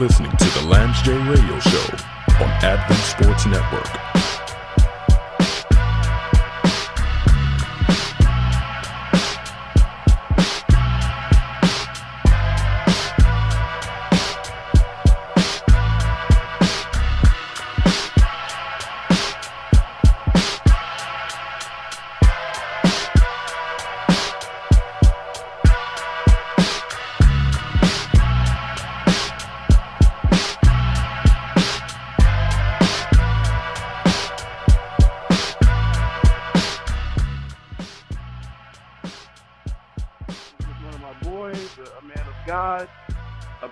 listening to the Lance J Radio Show on Advent Sports Network.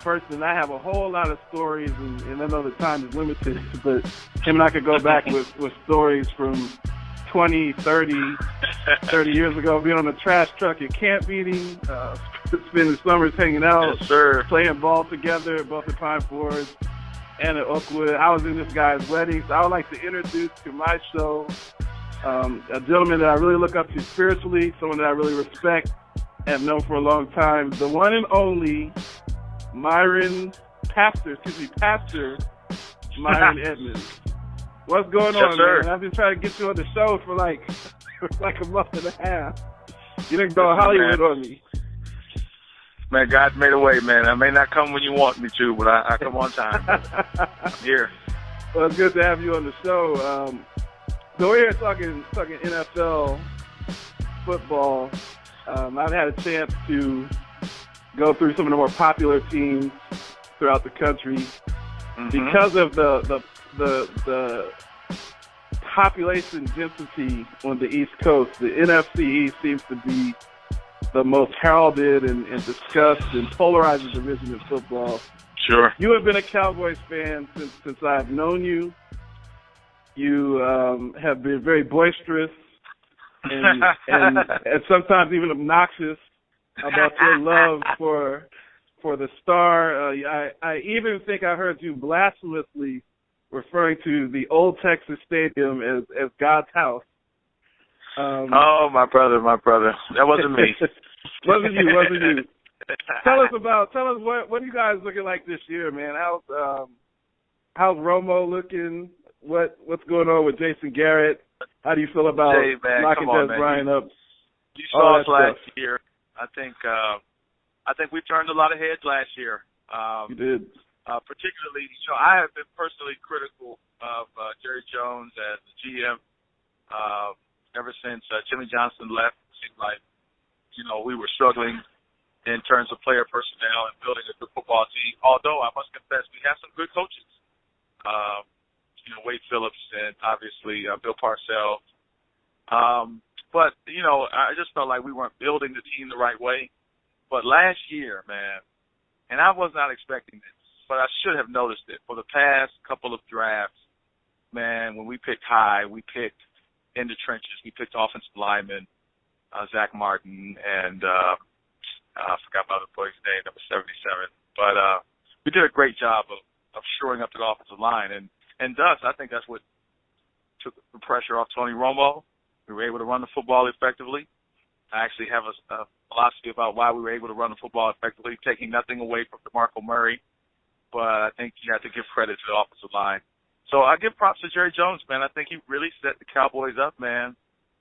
Person, I have a whole lot of stories, and I know the time is limited, but him and I could go back with stories from 20, 30 years ago, being on a trash truck at camp meeting, spending summers hanging out, yes, playing ball together, both at Pine Forest and at Oakwood. I was in this guy's wedding, so I would like to introduce to my show a gentleman that I really look up to spiritually, someone that I really respect and have known for a long time, the one and only Pastor Myron Edmonds. What's going on, sir. man? I've been trying to get you on the show for like a month and a half. You didn't go Hollywood on me. Man, God's made a way, man. I may not come when you want me to, but I come on time. I'm here. Well, it's good to have you on the show. So we're here talking NFL football. I've had a chance to go through some of the more popular teams throughout the country. Because of the population density on the East Coast. The NFC East seems to be the most heralded and discussed and polarizing division in football. Sure. You have been a Cowboys fan since I've known you. You have been very boisterous and sometimes even obnoxious about your love for the star. I even think I heard you blasphemously referring to the old Texas Stadium as God's house. Oh, my brother. That wasn't me. wasn't you. Tell us what are you guys looking like this year, man? How's Romo looking? What's going on with Jason Garrett? How do you feel about locking Des Bryant up? You saw us last year. I think we turned a lot of heads last year. You did. Particularly, I have been personally critical of Jerry Jones as the GM ever since Jimmy Johnson left. It seemed like, we were struggling in terms of player personnel and building a good football team. Although I must confess, we have some good coaches. Wade Phillips and obviously Bill Parcells. But, I just felt like we weren't building the team the right way. But last year, man, and I was not expecting this, but I should have noticed it. For the past couple of drafts, man, when we picked high, we picked in the trenches. We picked offensive linemen, Zach Martin, and I forgot my other boy's name, number 77. But we did a great job of shoring up the offensive line. And thus, I think that's what took the pressure off Tony Romo. We were able to run the football effectively. I actually have a philosophy about why we were able to run the football effectively, taking nothing away from DeMarco Murray. But I think you have to give credit to the offensive line. So I give props to Jerry Jones, man. I think he really set the Cowboys up, man.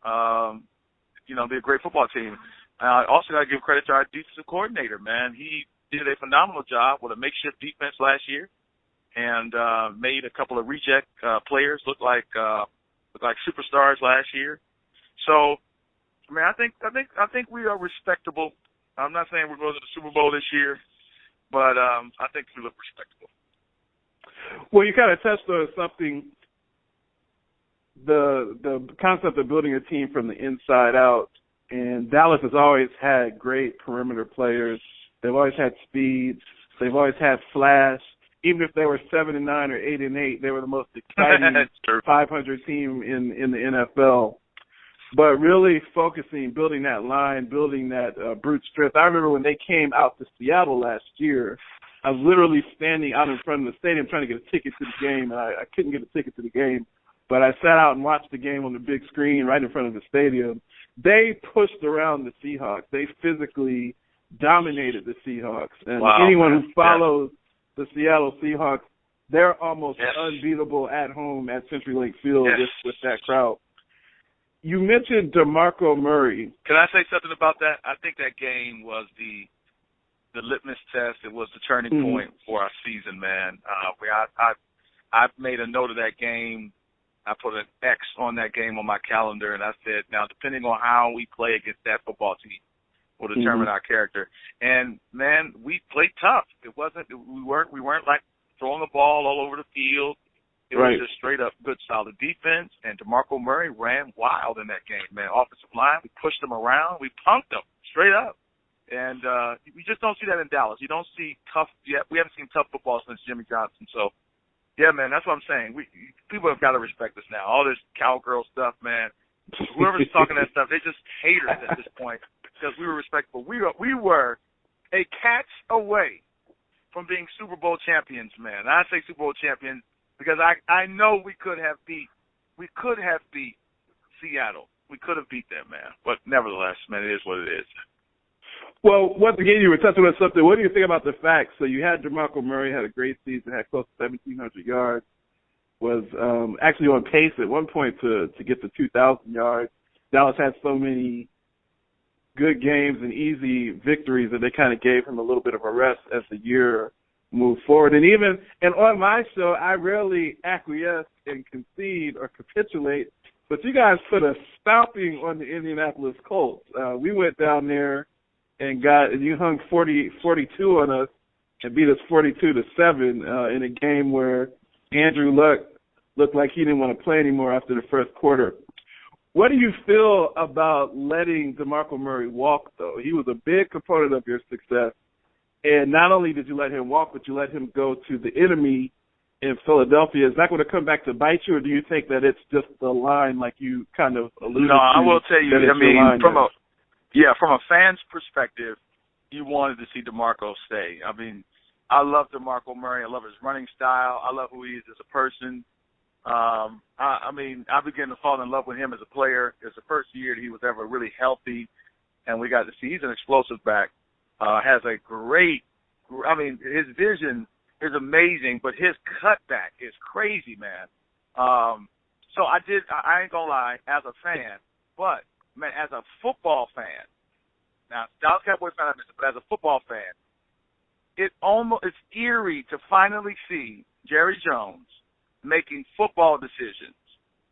Be a great football team. I also got to give credit to our defensive coordinator, man. He did a phenomenal job with a makeshift defense last year and made a couple of reject players look like superstars last year. So, I think we are respectable. I'm not saying we're going to the Super Bowl this year, but I think we look respectable. Well, you kind of touched on something, the concept of building a team from the inside out. And Dallas has always had great perimeter players. They've always had speed. They've always had flash. Even if they were 7-9 or 8-8, they were the most exciting 500 team in the NFL. But really focusing, building that line, building that brute strength. I remember when they came out to Seattle last year, I was literally standing out in front of the stadium trying to get a ticket to the game, and I couldn't get a ticket to the game. But I sat out and watched the game on the big screen right in front of the stadium. They pushed around the Seahawks. They physically dominated the Seahawks. And anyone who follows the Seattle Seahawks, they're almost unbeatable at home at CenturyLink Field with that crowd. You mentioned DeMarco Murray. Can I say something about that? I think that game was the litmus test. It was the turning point for our season, man. I made a note of that game. I put an X on that game on my calendar, and I said, now, depending on how we play against that football team will determine our character. And, man, we played tough. We weren't like throwing the ball all over the field. It was just straight up good, solid defense. And DeMarco Murray ran wild in that game, man. Offensive line, we pushed them around. We punked them straight up. And we just don't see that in Dallas. You don't see tough yet. We haven't seen tough football since Jimmy Johnson. So, yeah, man, that's what I'm saying. People have got to respect us now. All this cowgirl stuff, man. Whoever's talking that stuff, they just hate us at this point because we were respectful. We were a catch away from being Super Bowl champions, man. And I say Super Bowl champions because I know we could have beat Seattle. We could have beat them, man. But nevertheless, man, it is what it is. Well, once again, you were touching on something. What do you think about the facts? So you had DeMarco Murray, had a great season, had close to 1,700 yards, was actually on pace at one point to get to 2,000 yards. Dallas had so many good games and easy victories that they kind of gave him a little bit of a rest as the year moved forward. And on my show, I rarely acquiesce and concede or capitulate, but you guys put a stomping on the Indianapolis Colts. We went down there and you hung 42 on us and beat us 42-7 in a game where Andrew Luck looked like he didn't want to play anymore after the first quarter. What do you feel about letting DeMarco Murray walk, though? He was a big component of your success. And not only did you let him walk, but you let him go to the enemy in Philadelphia. Is that going to come back to bite you, or do you think that it's just the line like you kind of alluded to? No, I will tell you, I mean, from a fan's perspective, you wanted to see DeMarco stay. I mean, I love DeMarco Murray. I love his running style. I love who he is as a person. I mean, I began to fall in love with him as a player. It's the first year that he was ever really healthy, and we got to see he's an explosive back. Has a great, I mean, his vision is amazing, but his cutback is crazy, man. So I ain't gonna lie, as a fan, but man, as a football fan, now Dallas Cowboys fan, but as a football fan, it's eerie to finally see Jerry Jones making football decisions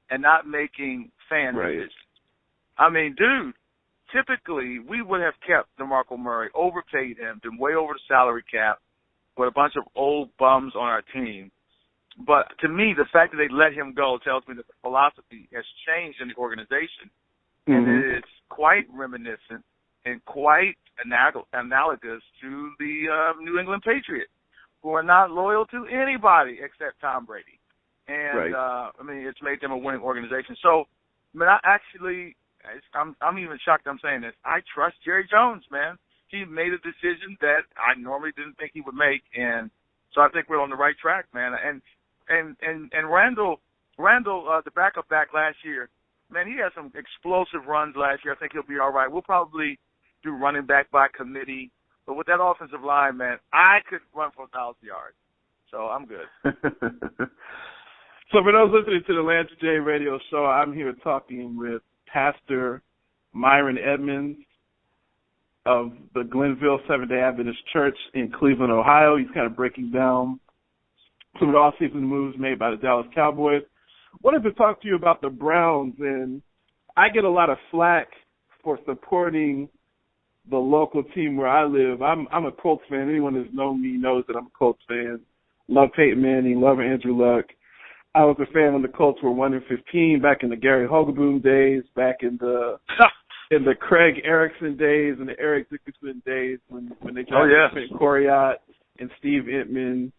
and not making fan decisions. I mean, dude, typically we would have kept DeMarco Murray, overpaid him, been way over the salary cap with a bunch of old bums on our team. But to me, the fact that they let him go tells me that the philosophy has changed in the organization. And it's quite reminiscent and quite analogous to the New England Patriots, who are not loyal to anybody except Tom Brady. And, I mean, it's made them a winning organization. So, I mean, I'm even shocked I'm saying this. I trust Jerry Jones, man. He made a decision that I normally didn't think he would make, and so I think we're on the right track, man. And Randall, the backup back last year, man, he had some explosive runs last year. I think he'll be all right. We'll probably do running back by committee, but with that offensive line, man, I could run for 1,000 yards, so I'm good. So for those listening to the Lance J Radio Show, I'm here talking with Pastor Myron Edmonds of the Glenville Seventh-day Adventist Church in Cleveland, Ohio. He's kind of breaking down some of the off-season moves made by the Dallas Cowboys. Wanted to talk to you about the Browns, and I get a lot of flack for supporting the local team where I live. I'm a Colts fan. Anyone who's known me knows that I'm a Colts fan. Love Peyton Manning, love Andrew Luck. I was a fan when the Colts were 1-15 back in the Gary Hogaboom days, back in the Craig Erickson days and the Eric Dickerson days when they tried to fit Coriat and Steve Entman.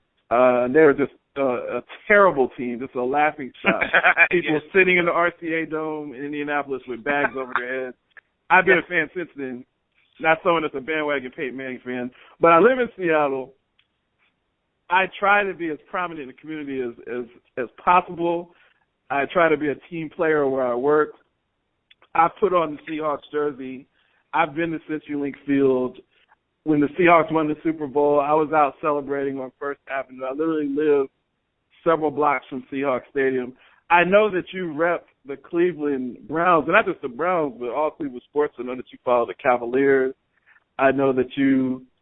They were just a terrible team, just a laughing stock. People sitting in the RCA Dome in Indianapolis with bags over their heads. I've been a fan since then, not someone that's a bandwagon Peyton Manning fan. But I live in Seattle. I try to be as prominent in the community as possible. I try to be a team player where I work. I put on the Seahawks jersey. I've been to CenturyLink Field. when the Seahawks won the Super Bowl, I was out celebrating on First Avenue. I literally live several blocks from Seahawks Stadium. I know that you rep the Cleveland Browns, and not just the Browns, but all Cleveland sports. I know that you follow the Cavaliers. I know that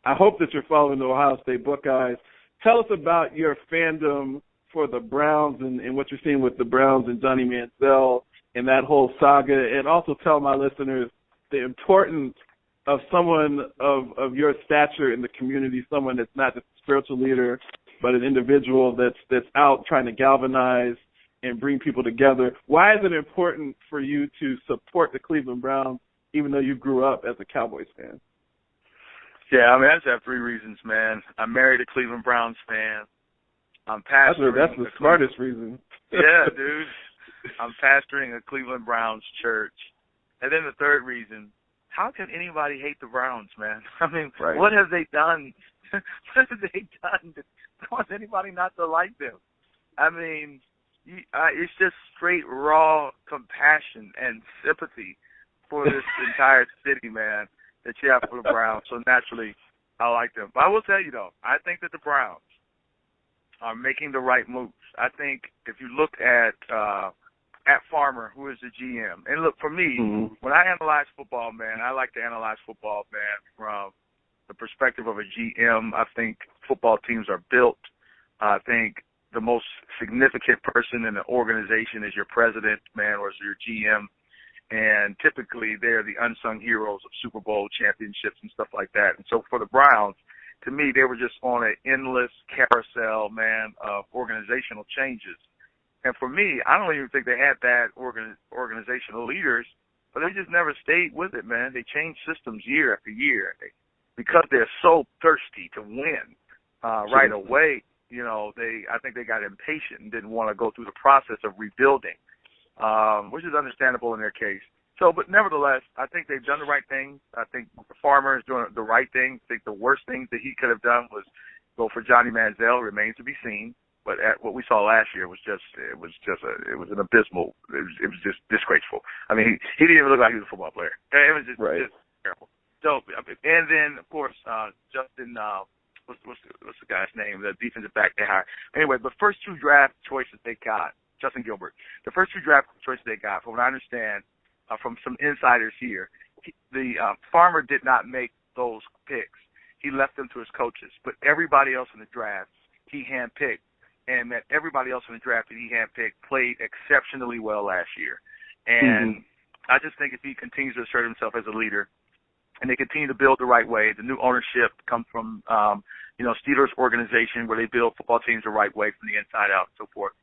I hope that you're following the Ohio State Buckeyes. Tell us about your fandom for the Browns and what you're seeing with the Browns and Johnny Manziel and that whole saga, and also tell my listeners the importance of someone of your stature in the community, someone that's not just a spiritual leader, but an individual that's out trying to galvanize and bring people together. Why is it important for you to support the Cleveland Browns, even though you grew up as a Cowboys fan? Yeah, I mean, I just have three reasons, man. I'm married a Cleveland Browns fan. I'm pastoring. That's the smartest reason. Yeah, dude. I'm pastoring a Cleveland Browns church. And then the third reason, how can anybody hate the Browns, man? I mean, right. What have they done? What have they done to cause anybody not to like them? I mean, it's just straight raw compassion and sympathy for this entire city, man, that you have for the Browns. So naturally, I like them. But I will tell you, though, I think that the Browns are making the right moves. I think if you look at Farmer, who is the GM, and look, for me, when I analyze football, man, I like to analyze football, man, from the perspective of a GM. I think football teams are built. I think the most significant person in the organization is your president, man, or is your GM. And typically they're the unsung heroes of Super Bowl championships and stuff like that. And so for the Browns, to me, they were just on an endless carousel, man, of organizational changes. And for me, I don't even think they had bad organizational leaders, but they just never stayed with it, man. They changed systems year after year. Because they're so thirsty to win right away, you know, I think they got impatient and didn't want to go through the process of rebuilding, which is understandable in their case. So, but nevertheless, I think they've done the right thing. I think Farmer is doing the right thing. I think the worst thing that he could have done was go for Johnny Manziel. Remains to be seen. But what we saw last year was it was an abysmal. It was just disgraceful. I mean, he didn't even look like he was a football player. It was just terrible. So, and then of course, Justin, what's the guy's name? The defensive back they hired. Anyway, the first two draft choices they got, Justin Gilbert. The first two draft choices they got, from what I understand, from some insiders here, the Farmer did not make those picks. He left them to his coaches. But everybody else in the draft, he handpicked, and that everybody else in the draft that he handpicked played exceptionally well last year. And I just think if he continues to assert himself as a leader, and they continue to build the right way, the new ownership comes from, Steelers organization where they build football teams the right way from the inside out and so forth,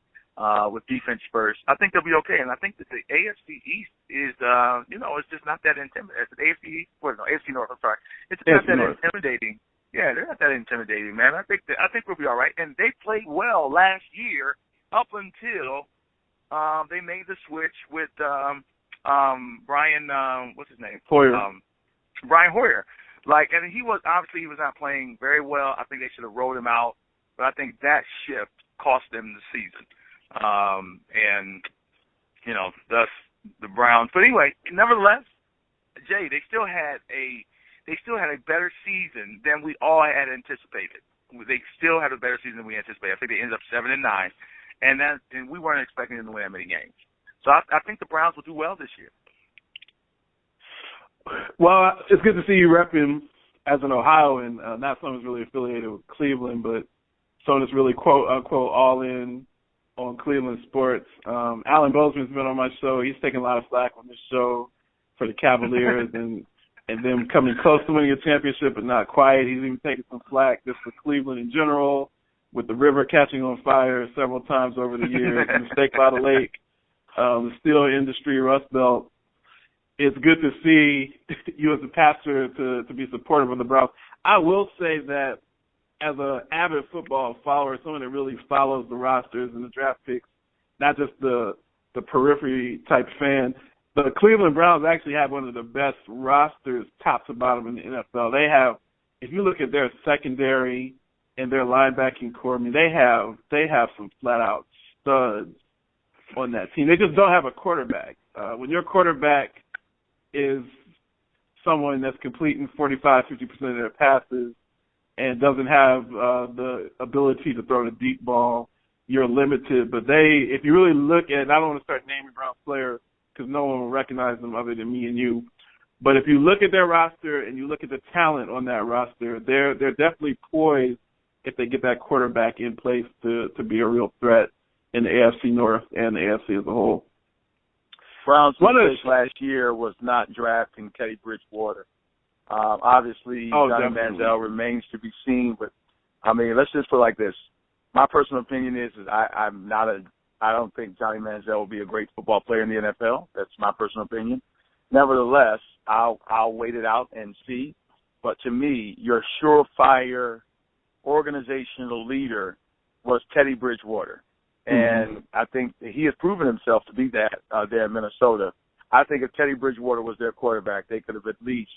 with defense first. I think they'll be okay. And I think that the AFC East is, it's just not that intimidating. AFC North, I'm sorry. It's not that intimidating. Yeah, they're not that intimidating, man. I think we'll be all right. And they played well last year up until they made the switch with Brian, what's his name? Hoyer. Brian Hoyer. And he was not playing very well. I think they should have rolled him out. But I think that shift cost them the season. Thus the Browns. But anyway, nevertheless, Jay, they still had a better season than we all had anticipated. They still had a better season than we anticipated. I think they ended up 7-9, and we weren't expecting them to win that many games. So I think the Browns will do well this year. Well, it's good to see you repping as an Ohioan, not someone who's really affiliated with Cleveland, but someone that's really quote unquote all in on Cleveland sports. Alan Bozeman's been on my show. He's taking a lot of slack on this show for the Cavaliers and them coming close to winning a championship but not quite. He's even taking some slack just for Cleveland in general, with the river catching on fire several times over the years, the mistake by the lake, the steel industry, Rust Belt. It's good to see you as a pastor to be supportive of the Browns. I will say that as an avid football follower, someone that really follows the rosters and the draft picks, not just the periphery type fan, the Cleveland Browns actually have one of the best rosters top to bottom in the NFL. They have, if you look at their secondary and their linebacking core, I mean, they have some flat out studs on that team. They just don't have a quarterback. When your quarterback is someone that's completing 45, 50% of their passes and doesn't have the ability to throw the deep ball, you're limited. But if you really look at, I don't want to start naming Browns players because no one will recognize them other than me and you. But if you look at their roster and you look at the talent on that roster, they're definitely poised if they get that quarterback in place to be a real threat in the AFC North and the AFC as a whole. Brown's mistake last year was not drafting Teddy Bridgewater. Obviously, Johnny Manziel remains to be seen, but I mean, let's just put it like this. My personal opinion is I don't think Johnny Manziel will be a great football player in the NFL. That's my personal opinion. Nevertheless, I'll wait it out and see. But to me, your surefire organizational leader was Teddy Bridgewater. And I think he has proven himself to be that there in Minnesota. I think if Teddy Bridgewater was their quarterback, they could have at least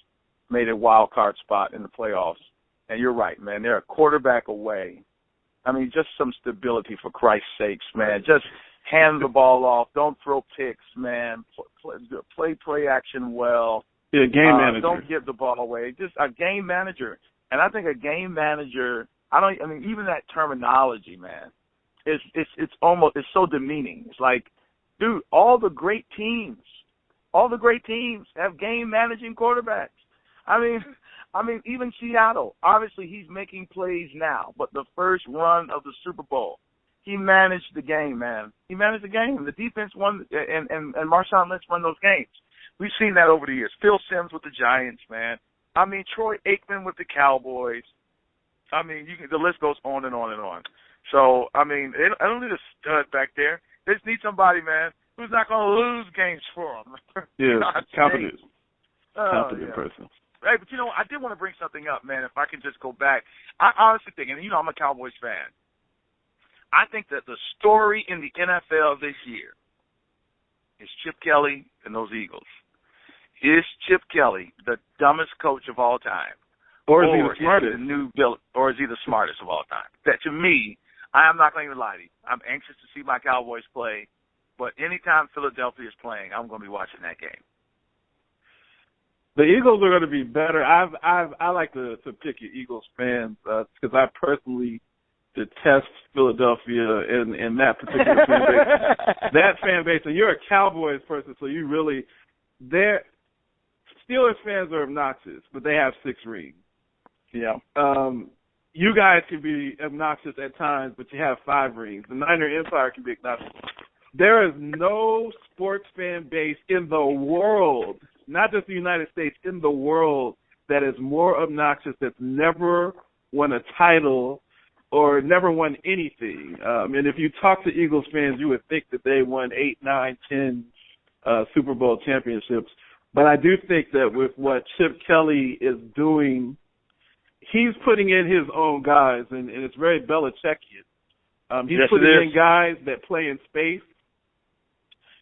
made a wild card spot in the playoffs. And you're right, man. They're a quarterback away. I mean, just some stability for Christ's sakes, man. Just hand the ball off. Don't throw picks, man. Play action well. Yeah, game manager. Don't give the ball away. Just a game manager. And I think a game manager, even that terminology, man, it's so demeaning. It's like, dude, all the great teams have game managing quarterbacks. I mean, even Seattle, obviously he's making plays now, but the first run of the Super Bowl, he managed the game, man. He managed the game. The defense won, and Marshawn Lynch won those games. We've seen that over the years. Phil Simms with the Giants, man. I mean, Troy Aikman with the Cowboys. I mean, the list goes on and on and on. So, I mean, I don't need a stud back there. They just need somebody, man, who's not going to lose games for them. Yeah, confident. Confident person. Hey, but, I did want to bring something up, man, if I can just go back. I honestly think, and, I'm a Cowboys fan, I think that the story in the NFL this year is Chip Kelly and those Eagles. Is Chip Kelly the dumbest coach of all time? Or is he the smartest? Or is he the smartest of all time? That, to me, I am not going to lie to you. I'm anxious to see my Cowboys play, but anytime Philadelphia is playing, I'm going to be watching that game. The Eagles are going to be better. I like to pick your Eagles fans because I personally detest Philadelphia and that particular fan base. That fan base, and you're a Cowboys person, so you really – Steelers fans are obnoxious, but they have 6 rings. Yeah. You guys can be obnoxious at times, but you have 5 rings. The Niner Empire can be obnoxious. There is no sports fan base in the world, not just the United States, in the world that is more obnoxious, that's never won a title or never won anything. And if you talk to Eagles fans, you would think that they won 8, 9, 10 Super Bowl championships. But I do think that with what Chip Kelly is doing, he's putting in his own guys, and it's very Belichickian. He's putting in guys that play in space.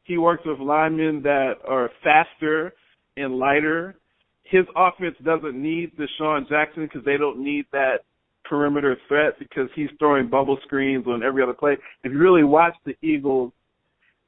He works with linemen that are faster and lighter. His offense doesn't need Deshaun Jackson because they don't need that perimeter threat because he's throwing bubble screens on every other play. If you really watch the Eagles,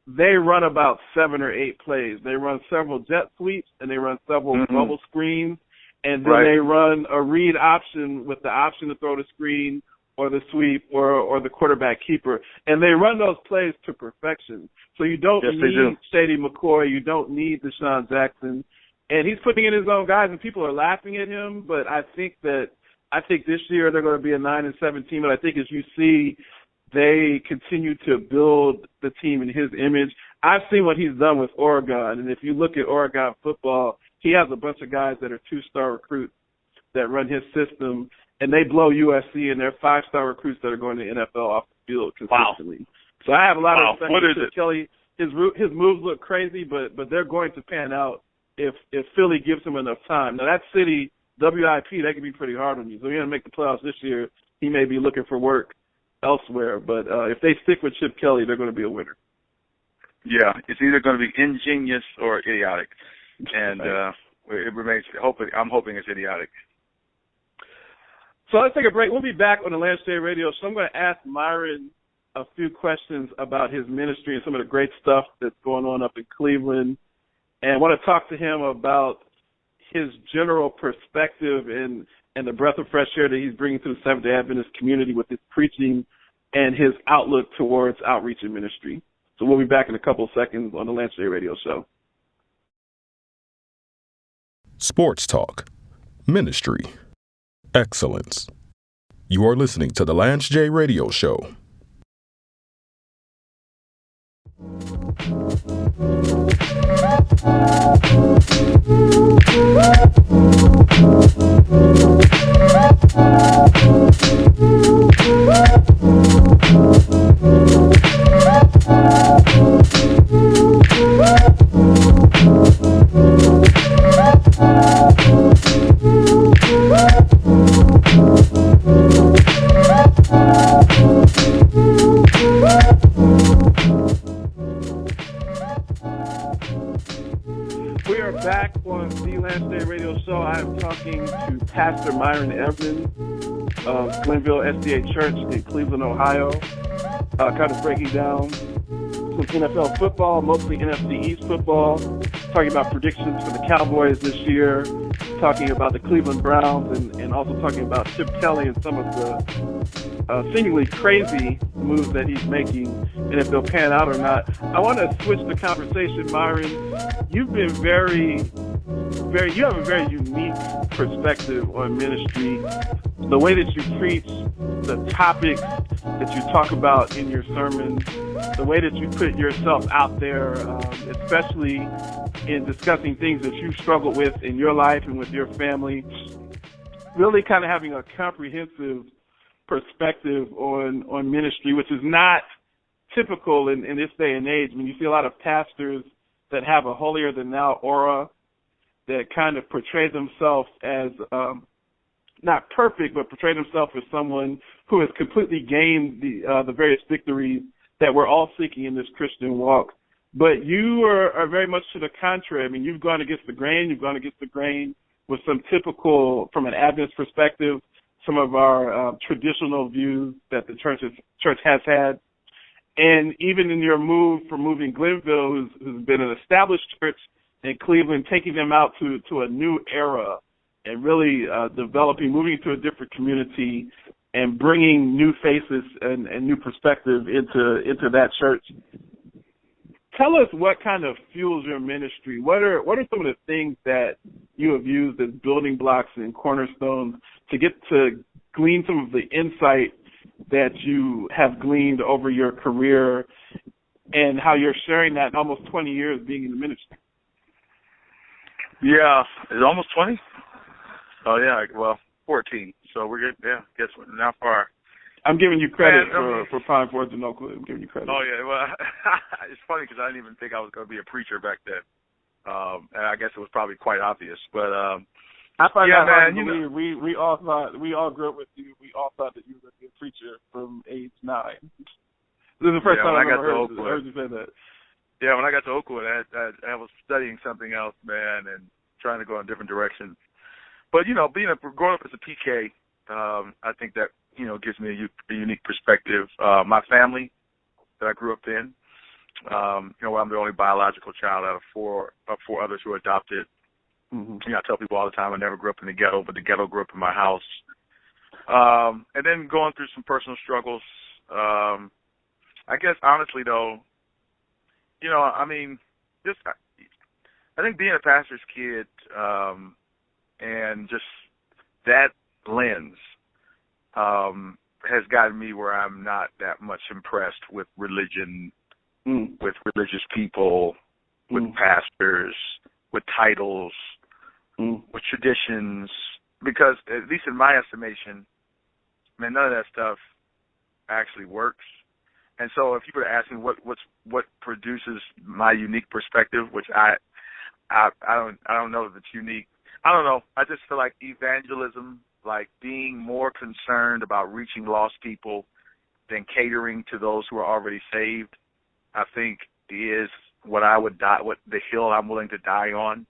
they run about 7 or 8 plays. They run several jet sweeps, and they run several bubble screens, and then they run a read option with the option to throw the screen or the sweep or the quarterback keeper. And they run those plays to perfection. So you don't need Shady McCoy. You don't need Deshaun Jackson. And he's putting in his own guys, and people are laughing at him. But I think this year they're going to be a 9-7 team. And I think as you see, they continue to build the team in his image. I've seen what he's done with Oregon. And if you look at Oregon football, he has a bunch of guys that are 2-star recruits that run his system, and they blow USC, and they're 5-star recruits that are going to the NFL off the field consistently. Wow. So I have a lot of respect for Chip Kelly. His moves look crazy, but they're going to pan out if Philly gives him enough time. Now, that city, WIP, that can be pretty hard on you. So you're going to make the playoffs this year. He may be looking for work elsewhere, but if they stick with Chip Kelly, they're going to be a winner. Yeah, it's either going to be ingenious or idiotic, and it remains. I'm hoping it's idiotic. So let's take a break. We'll be back on the Lance J Radio. So I'm going to ask Myron a few questions about his ministry and some of the great stuff that's going on up in Cleveland, and I want to talk to him about his general perspective and the breath of fresh air that he's bringing to the Seventh-day Adventist community with his preaching and his outlook towards outreach and ministry. So we'll be back in a couple of seconds on the Lance J Radio Show. Sports talk, ministry, excellence. You are listening to the Lance J Radio Show. We are back on the Lance Day Radio Show. I am talking to Pastor Myron Evans of Glenville SDA Church in Cleveland, Ohio, kind of breaking down some NFL football, mostly NFC East football, talking about predictions for the Cowboys this year, talking about the Cleveland Browns, and also talking about Chip Kelly and some of the seemingly crazy moves that he's making, and if they'll pan out or not. I want to switch the conversation, Myron. You've been you have a very unique perspective on ministry. The way that you preach, the topics that you talk about in your sermons, the way that you put yourself out there, especially in discussing things that you struggle with in your life and with your family, really kind of having a comprehensive perspective on ministry, which is not typical in this day and age. I mean, you see a lot of pastors that have a holier-than-thou aura, that kind of portray themselves as not perfect, but portray themselves as someone who has completely gained the various victories that we're all seeking in this Christian walk. But you are very much to the contrary. I mean, you've gone against the grain. You've gone against the grain with some typical, from an Adventist perspective, some of our traditional views that the church has had. And even in your move from moving Glenville, who's been an established church in Cleveland, taking them out to a new era and really moving to a different community and bringing new faces and new perspective into that church. Tell us what kind of fuels your ministry. What are some of the things that you have used as building blocks and cornerstones to get to glean some of the insight that you have gleaned over your career, and how you're sharing that in almost 20 years being in the ministry? Yeah, is it almost 20? Oh, yeah, well, 14. So we're good. Yeah, guess what? Not far. I'm giving you credit for Pine Forge and Oakland. I'm giving you credit. Oh, yeah. Well, it's funny because I didn't even think I was going to be a preacher back then. And I guess it was probably quite obvious. But I find that hard to believe. We all grew up with you. We all thought that you were going to be a preacher from age 9. This is the first time I ever heard you say that. Yeah, when I got to Oakwood, I was studying something else, man, and trying to go in a different direction. But, growing up as a PK, I think that, gives me a unique perspective. My family that I grew up in, I'm the only biological child out of four others who were adopted. Mm-hmm. I tell people all the time I never grew up in the ghetto, but the ghetto grew up in my house. And then going through some personal struggles. I guess, honestly, though, I think being a pastor's kid and just that lens has gotten me where I'm not that much impressed with religion, with religious people, with pastors, with titles, with traditions, because at least in my estimation, none of that stuff actually works. And so if you were to ask me what produces my unique perspective, which I don't know if it's unique. I don't know. I just feel like evangelism, like being more concerned about reaching lost people than catering to those who are already saved, I think is what the hill I'm willing to die on.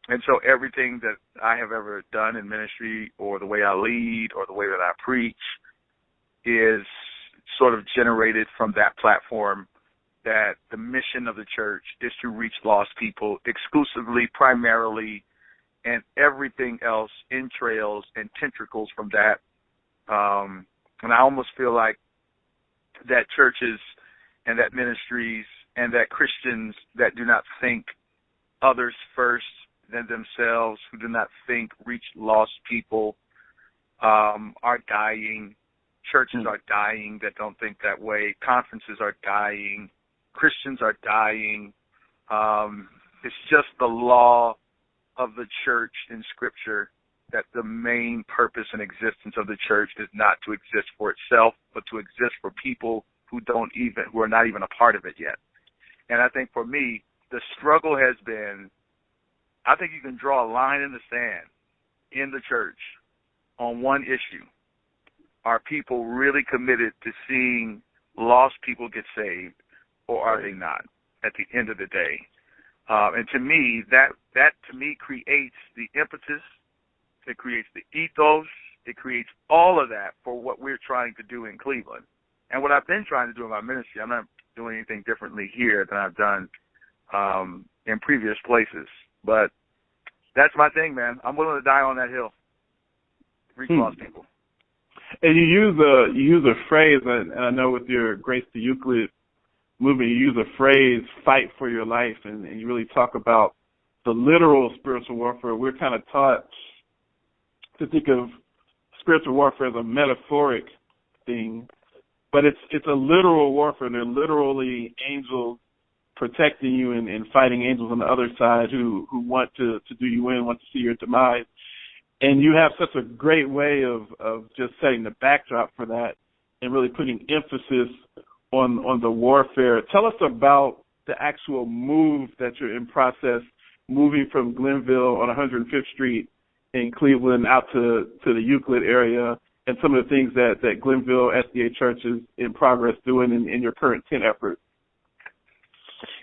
And so everything that I have ever done in ministry, or the way I lead, or the way that I preach, is sort of generated from that platform, that the mission of the church is to reach lost people exclusively, primarily and everything else entrails and tentacles from that. And I almost feel like that churches and that ministries and that Christians that do not think others first than themselves, who do not think reach lost people, are dying. Churches are dying that don't think that way. Conferences are dying. Christians are dying. It's just the law of the church in Scripture that the main purpose and existence of the church is not to exist for itself, but to exist for people who are not even a part of it yet. And I think for me, the struggle has been, I think you can draw a line in the sand in the church on one issue. Are people really committed to seeing lost people get saved, or are they not at the end of the day? And to me, that to me creates the impetus. It creates the ethos. It creates all of that for what we're trying to do in Cleveland. And what I've been trying to do in my ministry, I'm not doing anything differently here than I've done in previous places. But that's my thing, man. I'm willing to die on that hill. Reach lost people. And you use a phrase, and I know with your Grace to Euclid movement, you use a phrase, fight for your life, and you really talk about the literal spiritual warfare. We're kind of taught to think of spiritual warfare as a metaphoric thing, but it's a literal warfare. They're literally angels protecting you and fighting angels on the other side who want to do you in, want to see your demise. And you have such a great way of just setting the backdrop for that and really putting emphasis on the warfare. Tell us about the actual move that you're in process, moving from Glenville on 105th Street in Cleveland out to the Euclid area, and some of the things that Glenville SDA Church is in progress doing in your current tent effort.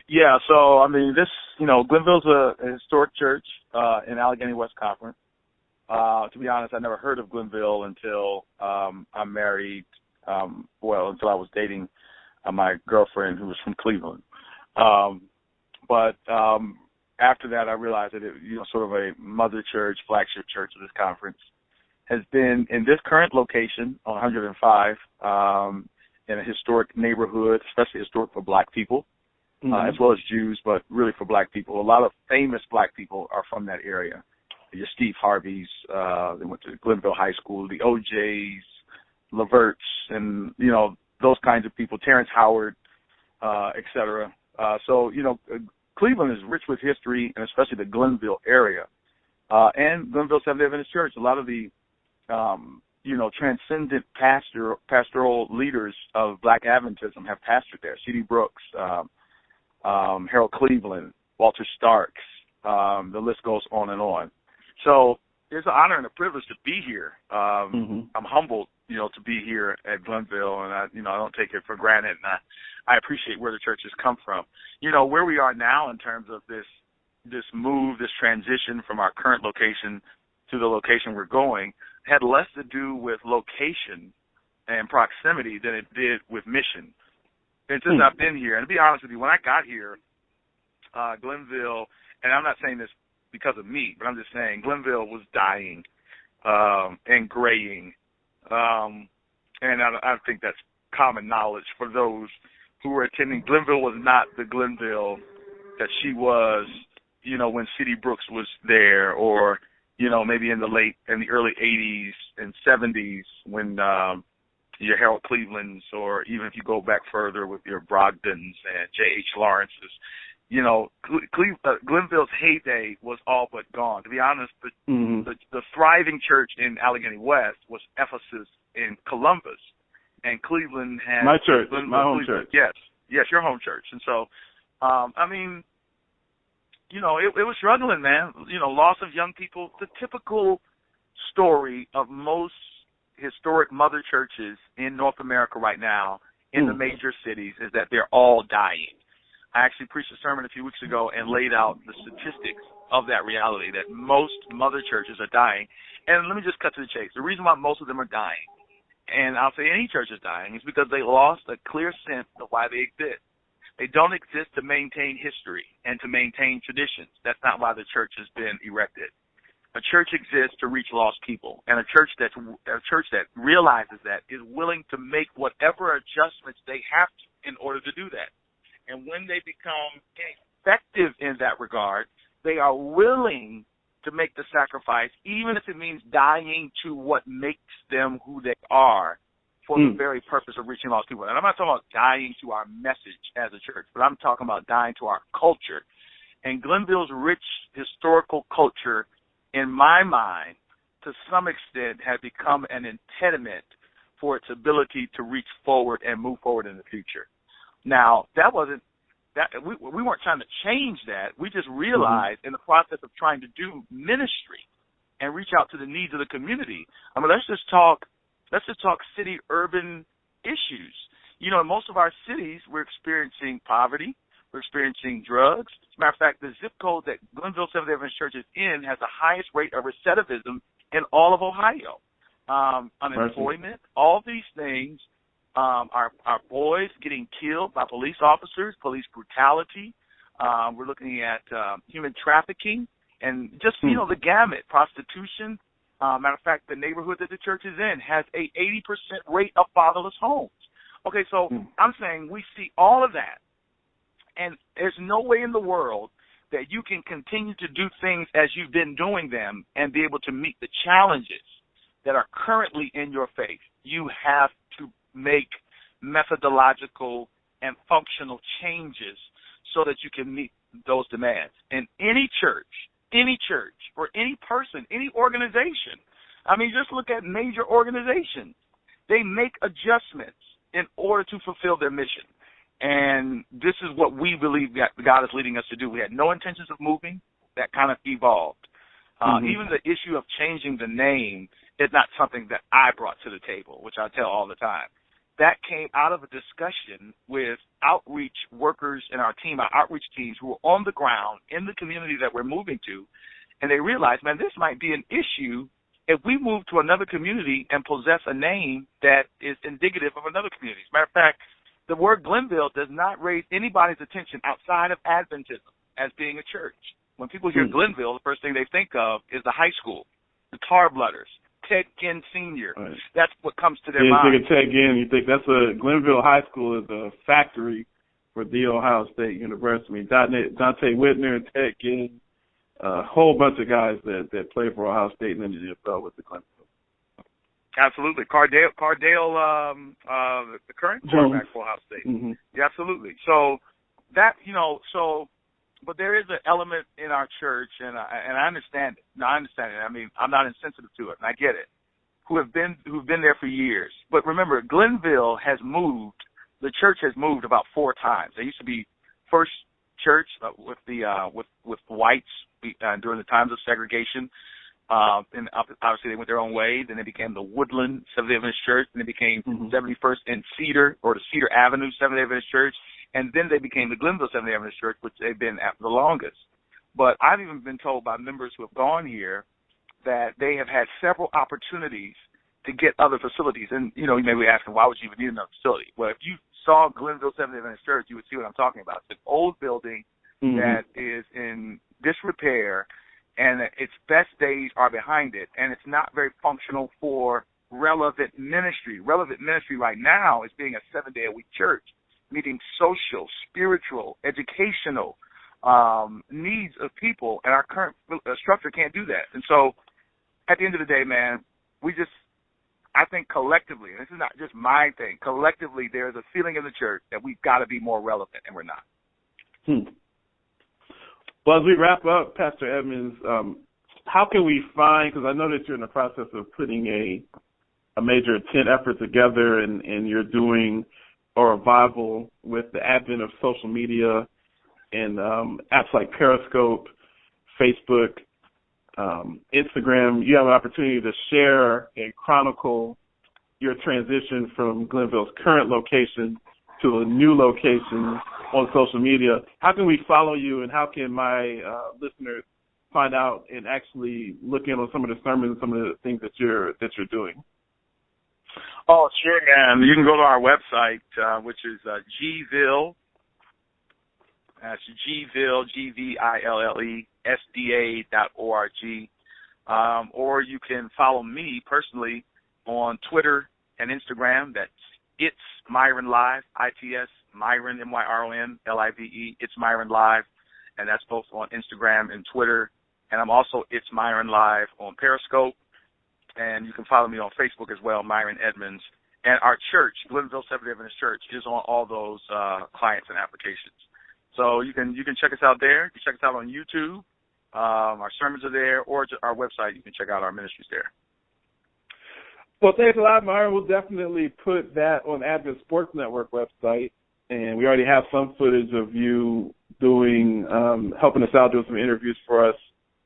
Yeah, so, I mean, Glenville's a historic church in Allegheny West Conference. To be honest, I never heard of Glenville until I married, until I was dating my girlfriend who was from Cleveland. But after that, I realized that it, sort of a mother church, flagship church of this conference, has been in this current location on 105 in a historic neighborhood, especially historic for black people, as well as Jews, but really for black people. A lot of famous black people are from that area. Your Steve Harveys, they went to Glenville High School, the OJs, Leverts, and, those kinds of people, Terrence Howard, et cetera. So, Cleveland is rich with history, and especially the Glenville area. And Glenville Seventh-day Adventist Church, a lot of the, transcendent pastoral leaders of black Adventism have pastored there. C.D. Brooks, Harold Cleveland, Walter Starks, the list goes on and on. So it's an honor and a privilege to be here. I'm humbled, to be here at Glenville, and I don't take it for granted, and I appreciate where the church has come from. Where we are now in terms of this move, this transition from our current location to the location we're going had less to do with location and proximity than it did with mission. And since I've been here, and to be honest with you, when I got here, Glenville, and I'm not saying this because of me, but I'm just saying Glenville was dying and graying. And I think that's common knowledge for those who were attending. Glenville was not the Glenville that she was, when C.D. Brooks was there, or, maybe in the early 80s and 70s when your Harold Clevelands, or even if you go back further with your Brogdons and J.H. Lawrences. Glenville's heyday was all but gone. To be honest, the thriving church in Allegheny West was Ephesus in Columbus, and Cleveland had my church, my home church. Yes, your home church. And so, it was struggling, man. Loss of young people. The typical story of most historic mother churches in North America right now, in the major cities, is that they're all dying. I actually preached a sermon a few weeks ago and laid out the statistics of that reality, that most mother churches are dying. And let me just cut to the chase. The reason why most of them are dying, and I'll say any church is dying, is because they lost a clear sense of why they exist. They don't exist to maintain history and to maintain traditions. That's not why the church has been erected. A church exists to reach lost people, and a church that realizes that is willing to make whatever adjustments they have to in order to do that. And when they become effective in that regard, they are willing to make the sacrifice, even if it means dying to what makes them who they are for the very purpose of reaching lost people. And I'm not talking about dying to our message as a church, but I'm talking about dying to our culture. And Glenville's rich historical culture, in my mind, to some extent, had become an impediment for its ability to reach forward and move forward in the future. Now, we weren't trying to change that. We just realized in the process of trying to do ministry and reach out to the needs of the community. I mean, let's just talk city-urban issues. You know, in most of our cities, we're experiencing poverty. We're experiencing drugs. As a matter of fact, the zip code that Glenville Seventh-day Adventist Church is in has the highest rate of recidivism in all of Ohio. Unemployment, all these things, our boys getting killed by police officers, police brutality. We're looking at human trafficking and just, the gamut, prostitution. Matter of fact, the neighborhood that the church is in has a 80% rate of fatherless homes. Okay, so I'm saying we see all of that. And there's no way in the world that you can continue to do things as you've been doing them and be able to meet the challenges that are currently in your faith. You have to make methodological and functional changes so that you can meet those demands. And any church, or any person, any organization, I mean, just look at major organizations. They make adjustments in order to fulfill their mission. And this is what we believe that God is leading us to do. We had no intentions of moving. That kind of evolved. Even the issue of changing the name is not something that I brought to the table, which I tell all the time. That came out of a discussion with outreach workers in our team, our outreach teams who were on the ground in the community that we're moving to, and they realized, man, this might be an issue if we move to another community and possess a name that is indicative of another community. As a matter of fact, the word Glenville does not raise anybody's attention outside of Adventism as being a church. When people hear Glenville, the first thing they think of is the high school, the Tar Blooders, Ted Ginn Sr. Right. That's what comes to their mind. You think of Ted Ginn, you think Glenville High School is a factory for The Ohio State University. Dante Whitner, Ted Ginn, a whole bunch of guys that play for Ohio State and then the NFL with the Glenville. Absolutely. Cardale, the current quarterback for Ohio State. Mm-hmm. Yeah, absolutely. So that, but there is an element in our church, and I understand it. No, I understand it. I mean, I'm not insensitive to it, and I get it. Who've been there for years. But remember, Glenville has moved. The church has moved about 4 times. There used to be First Church with whites during the times of segregation. And obviously they went their own way. Then they became the Woodland Seventh-day Adventist Church. Then they became 71st and Cedar, or the Cedar Avenue Seventh-day Adventist Church. And then they became the Glenville Seventh-day Adventist Church, which they've been at the longest. But I've even been told by members who have gone here that they have had several opportunities to get other facilities. And, you may be asking, why would you even need another facility? Well, if you saw Glenville Seventh-day Adventist Church, you would see what I'm talking about. It's an old building that is in disrepair, and its best days are behind it, and it's not very functional for relevant ministry. Relevant ministry right now is being a 7-day-a-week church, meeting social, spiritual, educational needs of people, and our current structure can't do that. And so at the end of the day, man, I think collectively, and this is not just my thing, collectively there's a feeling in the church that we've got to be more relevant, and we're not. Well, as we wrap up, Pastor Edmonds, how can we find, because I know that you're in the process of putting a major tent effort together, and you're doing a revival with the advent of social media and apps like Periscope, Facebook, Instagram. You have an opportunity to share and chronicle your transition from Glenville's current location to a new location on social media. How can we follow you, and how can my listeners find out and actually look in on some of the sermons and some of the things that you're doing? Oh, sure, man. You can go to our website, which is Gville. That's Gville, GVILLE, SDA.org. or you can follow me personally on Twitter and Instagram. That's It's Myron Live, ITS Myron, MYRON, LIVE. It's Myron Live, and that's both on Instagram and Twitter. And I'm also It's Myron Live on Periscope, and you can follow me on Facebook as well, Myron Edmonds. And our church, Glenville Seventh-day Adventist Church, is on all those clients and applications. So you can check us out there. You can check us out on YouTube. Our sermons are there, or our website. You can check out our ministries there. Well, thanks a lot, Myron. We'll definitely put that on Advent Sports Network website, and we already have some footage of you doing, helping us out, doing some interviews for us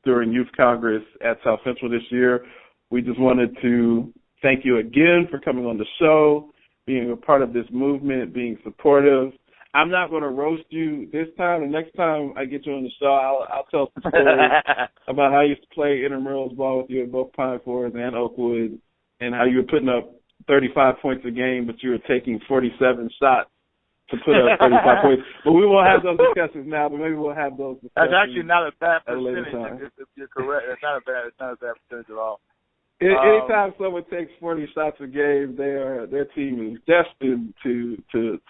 during Youth Congress at South Central this year. We just wanted to thank you again for coming on the show, being a part of this movement, being supportive. I'm not going to roast you this time. The next time I get you on the show, I'll tell some stories about how I used to play intramurals ball with you at both Pine Forest and Oakwood, and how you were putting up 35 points a game, but you were taking 47 shots to put up 35 points. But we won't have those discussions now, but maybe we'll have those discussions. That's actually not a bad percentage. If you're correct. It's not a bad percentage at all. Anytime someone takes 40 shots a game, their team is destined to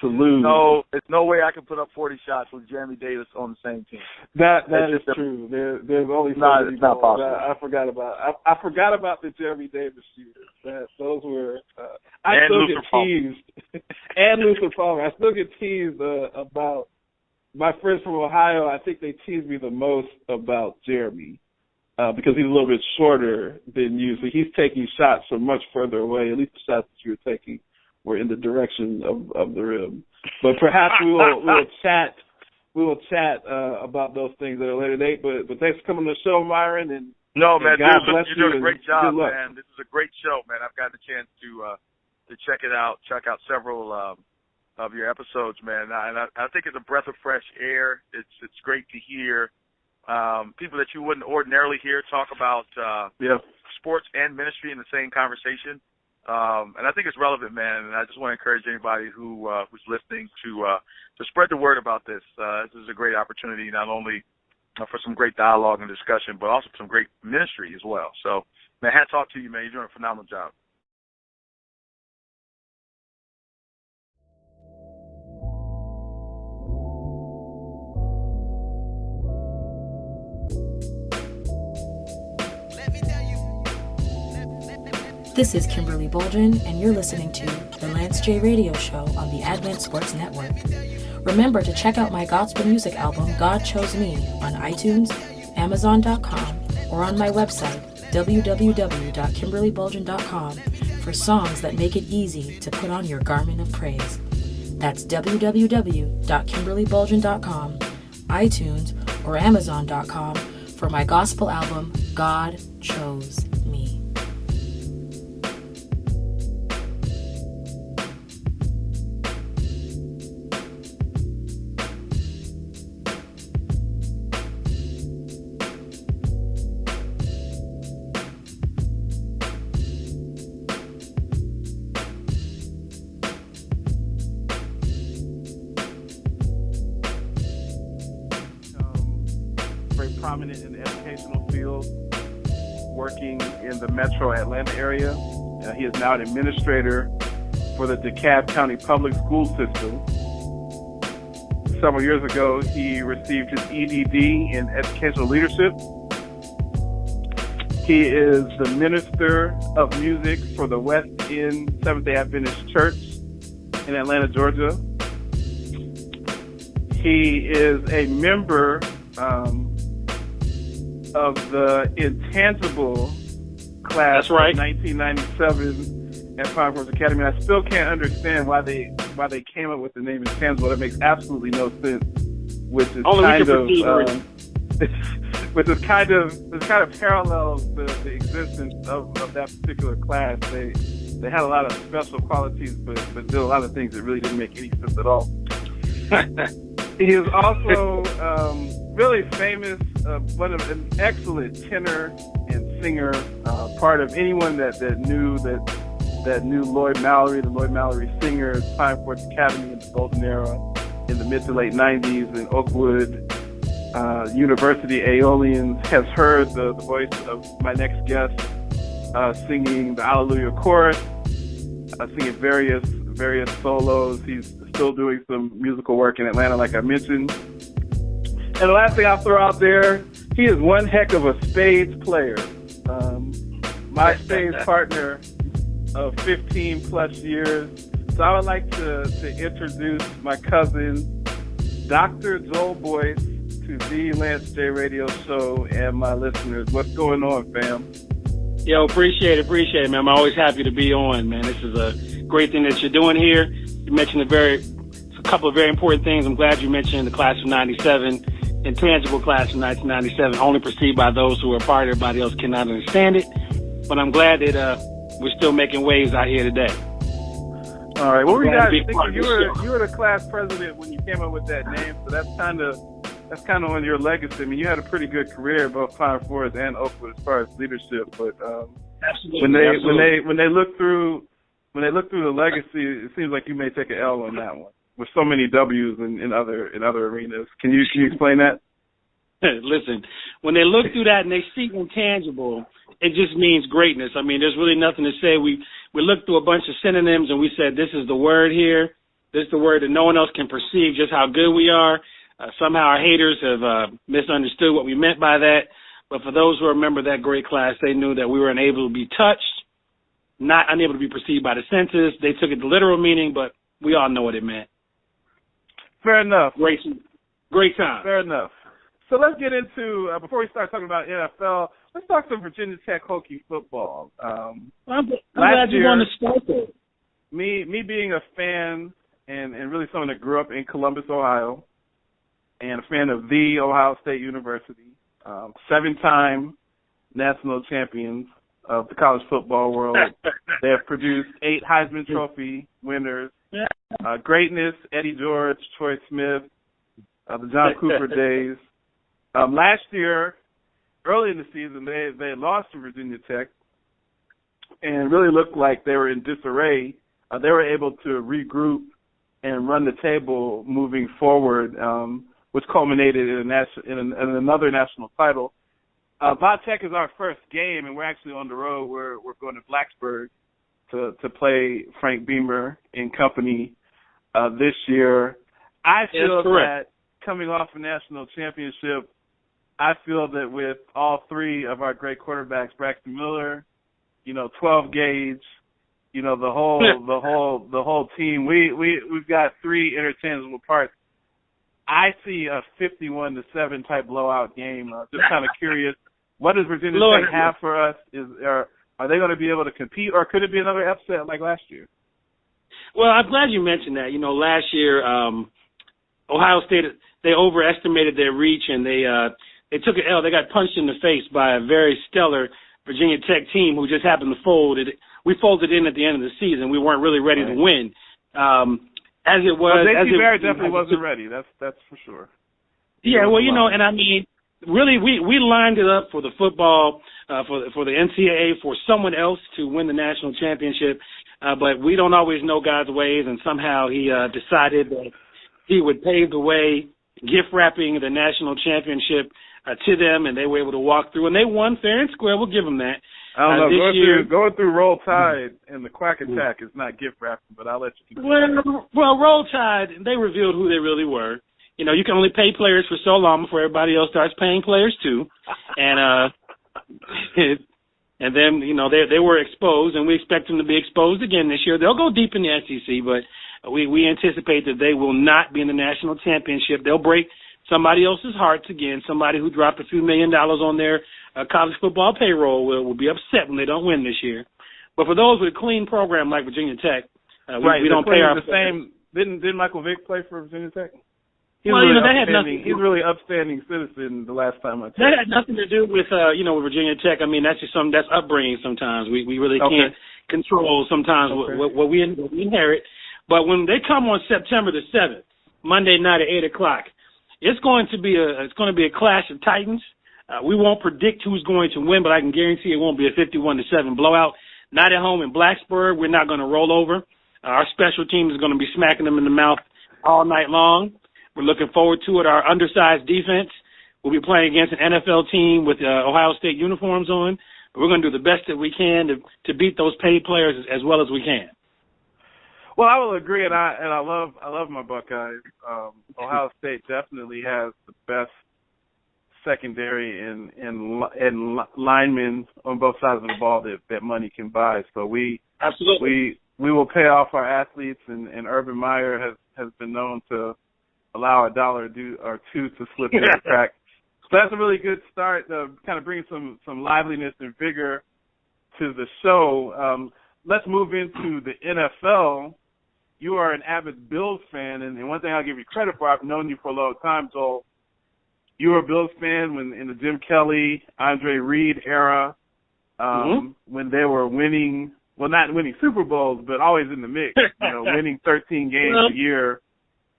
lose. No, there's no way I can put up 40 shots with Jeremy Davis on the same team. That is true. There's only it's not possible. I forgot about the Jeremy Davis shooters. Those were I and still Luther get teased and Luther Palmer. I still get teased about my friends from Ohio. I think they tease me the most about Jeremy. Because he's a little bit shorter than you, so he's taking shots from much further away. At least the shots that you were taking were in the direction of the rim. But perhaps we will chat about those things at a later date. But thanks for coming on the show, Myron. And no, man, God bless you're doing a great job, good luck. man. This is a great show, man. I've gotten a chance to check it out, check out several of your episodes, man. And I think it's a breath of fresh air. It's great to hear. People that you wouldn't ordinarily hear talk about sports and ministry in the same conversation, and I think it's relevant, man. And I just want to encourage anybody who's listening to spread the word about this. This is a great opportunity, not only for some great dialogue and discussion, but also some great ministry as well. So, man, hats off to you, man. You're doing a phenomenal job. This is Kimberly Bolden, and you're listening to the Lance J Radio Show on the Advent Sports Network. Remember to check out my gospel music album, God Chose Me, on iTunes, Amazon.com, or on my website, www.kimberlybolden.com, for songs that make it easy to put on your garment of praise. That's www.kimberlybolden.com, iTunes, or Amazon.com for my gospel album, God Chose Me. Prominent in the educational field, working in the metro Atlanta area. He is now an administrator for the DeKalb County Public School System. Several years ago, he received his EDD in educational leadership. He is the minister of music for the West End Seventh-day Adventist Church in Atlanta, Georgia. He is a member of the intangible class of 1997 at Pine Forest Academy. And I still can't understand why they came up with the name intangible. That makes absolutely no sense. Which is kind of parallels the existence of that particular class. They had a lot of special qualities, but did a lot of things that really didn't make any sense at all. He is also really famous, but an excellent tenor and singer. Part of anyone that knew Lloyd Mallory, the Lloyd Mallory Singers, Pine Forest Academy in the golden era in the mid to late 90s in Oakwood. University Aeolians, has heard the voice of my next guest singing the Alleluia chorus, singing various solos. He's still doing some musical work in Atlanta, like I mentioned. And the last thing I'll throw out there, he is one heck of a spades player. My spades partner of 15 plus years. So I would like to introduce my cousin, Dr. Joel Boyce, to the Lance J Radio Show and my listeners. What's going on, fam? Yo, appreciate it, man. I'm always happy to be on, man. This is a great thing that you're doing here. You mentioned a couple of very important things. I'm glad you mentioned the class of 97, intangible class of 1997, only perceived by those who are part. Everybody else cannot understand it. But I'm glad that we're still making waves out here today. All right. What were you guys thinking? You were the class president when you came up with that name, so that's kind of on your legacy. I mean, you had a pretty good career both Final Fours and Oakwood as far as leadership. But when they look through the legacy, it seems like you may take an L on that one with so many W's in other arenas. Can you explain that? Listen, when they look through that and they see intangible, it just means greatness. I mean, there's really nothing to say. We looked through a bunch of synonyms and we said, this is the word here. This is the word that no one else can perceive just how good we are. Somehow our haters have misunderstood what we meant by that. But for those who remember that great class, they knew that we were unable to be touched, not unable to be perceived by the senses. They took it the literal meaning, but we all know what it meant. Fair enough. Great time. Fair enough. So let's get into, before we start talking about NFL, let's talk some Virginia Tech Hokie football. I'm glad you want to start there. Me being a fan and really someone that grew up in Columbus, Ohio, and a fan of the Ohio State University, 7-time national champions of the college football world. They have produced 8 Heisman Trophy winners. Greatness, Eddie George, Troy Smith, the John Cooper days. Last year, early in the season, they had lost to Virginia Tech and really looked like they were in disarray. They were able to regroup and run the table moving forward, which culminated in another national title. Tech is our first game, and we're actually on the road. We're going to Blacksburg to play Frank Beamer and company this year. I feel that coming off a national championship, I feel that with all 3 of our great quarterbacks, Braxton Miller, 12 Gauge, the whole team, we've got 3 interchangeable parts. I see a 51-7 type blowout game. Just kind of curious, what does Virginia Tech have for us? Are they going to be able to compete, or could it be another upset like last year? Well, I'm glad you mentioned that. Last year, Ohio State, they overestimated their reach, and they took an L. They got punched in the face by a very stellar Virginia Tech team who just happened to fold. We folded in at the end of the season. We weren't really ready to win. As it was, J.C. Barrett definitely wasn't ready. That's for sure. Yeah, well, and I mean, really, we lined it up for the football, for the NCAA, for someone else to win the national championship. But we don't always know God's ways, and somehow he decided that he would pave the way, gift wrapping the national championship to them, and they were able to walk through, and they won fair and square. We'll give them that. I don't know. Going through Roll Tide and the Quack Attack is not gift wrapping, but I'll let you continue. Well, Roll Tide, they revealed who they really were. You can only pay players for so long before everybody else starts paying players too. And and then, they were exposed, and we expect them to be exposed again this year. They'll go deep in the SEC, but we anticipate that they will not be in the national championship. They'll break somebody else's hearts again. Somebody who dropped a few $1 million on their college football payroll will be upset when they don't win this year. But for those with a clean program like Virginia Tech, we don't pay our same. Didn't Michael Vick play for Virginia Tech? He's He's really upstanding citizen the last time I checked. That had nothing to do with with Virginia Tech. I mean, that's just that's upbringing sometimes. We really can't control sometimes what we inherit. But when they come on September the 7th, Monday night at 8:00, it's going to be a clash of titans. We won't predict who's going to win, but I can guarantee it won't be a 51-7 blowout. Not at home in Blacksburg. We're not going to roll over. Our special team is going to be smacking them in the mouth all night long. We're looking forward to it. Our undersized defense We'll be playing against an NFL team with Ohio State uniforms on. But we're going to do the best that we can to beat those paid players as well as we can. Well, I will agree, and I love my Buckeyes. Ohio State definitely has the best secondary and linemen on both sides of the ball that money can buy. So we will pay off our athletes, and Urban Meyer has been known to allow $1 or two to slip through the cracks. So that's a really good start to kind of bring some liveliness and vigor to the show. Let's move into the NFL. You are an avid Bills fan, and one thing I'll give you credit for, I've known you for a long time, Joel. You were a Bills fan when in the Jim Kelly, Andre Reed era, when they were winning, well, not winning Super Bowls, but always in the mix, winning 13 games a year,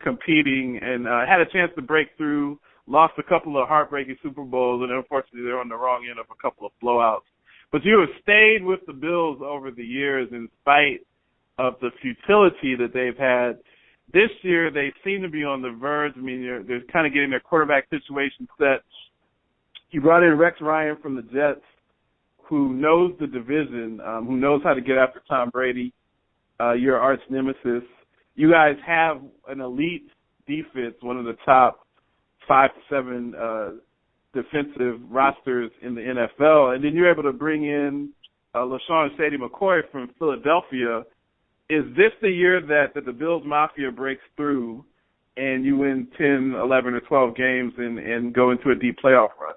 competing, and had a chance to break through, lost a couple of heartbreaking Super Bowls, and unfortunately they're on the wrong end of a couple of blowouts. But you have stayed with the Bills over the years in spite of the futility that they've had. This year, they seem to be on the verge. I mean, they're kind of getting their quarterback situation set. You brought in Rex Ryan from the Jets, who knows the division, who knows how to get after Tom Brady, your arch nemesis. You guys have an elite defense, one of the top 5 to 7 defensive rosters in the NFL. And then you're able to bring in LaShawn Shady McCoy from Philadelphia. Is this the year that the Bills Mafia breaks through and you win 10, 11, or 12 games and go into a deep playoff run?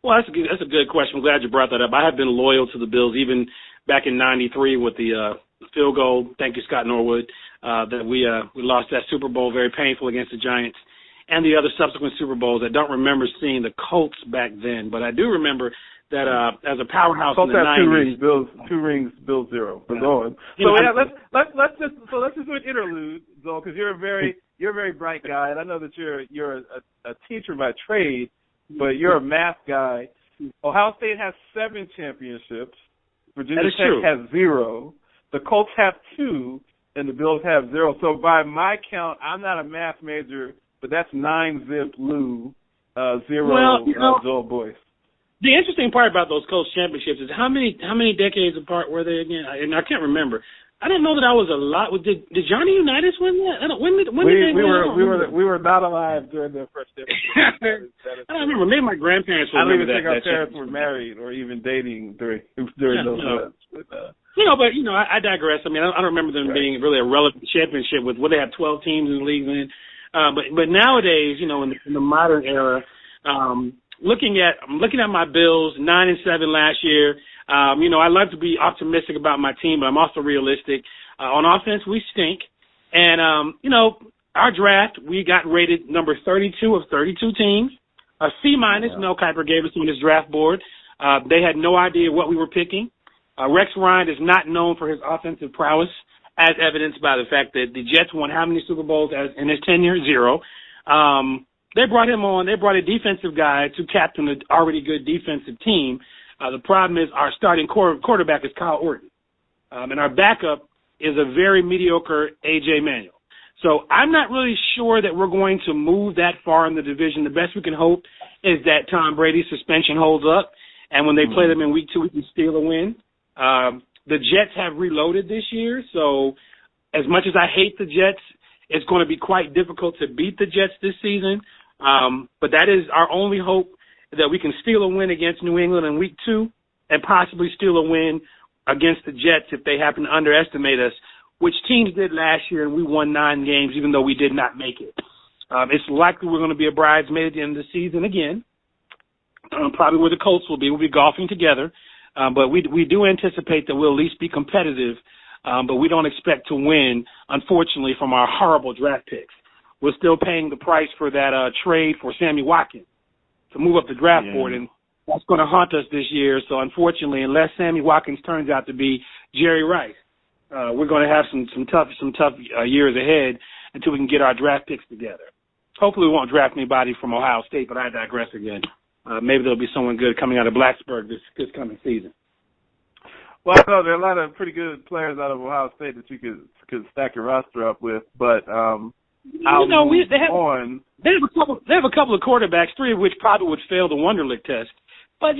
Well, that's a good question. I'm glad you brought that up. I have been loyal to the Bills even back in '93 with the field goal. Thank you, Scott Norwood, that we lost that Super Bowl very painful against the Giants, and the other subsequent Super Bowls. I don't remember seeing the Colts back then, but I do remember that as a powerhouse Colts in the 90s. Two rings, Bills 0. But go on. So let's just do an interlude, Zoe, because you're a very bright guy, and I know that you're a teacher by trade, but you're a math guy. Ohio State has 7 championships. Virginia Tech has 0. The Colts have 2, and the Bills have 0. So by my count, I'm not a math major, but that's 9 Zip Lou, 0 Joel Boyce. The interesting part about those Colts championships is how many decades apart were they again? And I can't remember. I don't know that I was a lot. Did Johnny Unitas win that? When did they win? We were not alive during the first championship. I don't remember. Maybe my grandparents were. I don't even think our parents were married or even dating during those times. I digress. I mean, I don't remember them being really a relevant championship with they have 12 teams in the league then. But nowadays, in the modern era. I'm looking at my Bills, 9-7 last year. I love to be optimistic about my team, but I'm also realistic. On offense, we stink. And, our draft, we got rated number 32 of 32 teams. A C-. Mel Kiper gave us on his draft board. They had no idea what we were picking. Rex Ryan is not known for his offensive prowess, as evidenced by the fact that the Jets won how many Super Bowls in his tenure? 0. They brought him on. They brought a defensive guy to captain an already good defensive team. The problem is our starting quarterback is Kyle Orton. And our backup is a very mediocre A.J. Manuel. So I'm not really sure that we're going to move that far in the division. The best we can hope is that Tom Brady's suspension holds up, and when they play them in week 2, we can steal a win. The Jets have reloaded this year, so as much as I hate the Jets, it's going to be quite difficult to beat the Jets this season. But that is our only hope, that we can steal a win against New England in week 2 and possibly steal a win against the Jets if they happen to underestimate us, which teams did last year, and we won 9 games even though we did not make it. It's likely we're going to be a bridesmaid at the end of the season again, probably where the Colts will be. We'll be golfing together. But we do anticipate that we'll at least be competitive, but we don't expect to win, unfortunately, from our horrible draft picks. We're still paying the price for that trade for Sammy Watkins to move up the draft board, and that's going to haunt us this year. So, unfortunately, unless Sammy Watkins turns out to be Jerry Rice, we're going to have some tough years ahead until we can get our draft picks together. Hopefully, we won't draft anybody from Ohio State, but I digress again. Maybe there'll be someone good coming out of Blacksburg this coming season. Well, I know there are a lot of pretty good players out of Ohio State that you could stack your roster up with, but They have a couple of quarterbacks, 3 of which probably would fail the Wonderlic test. But,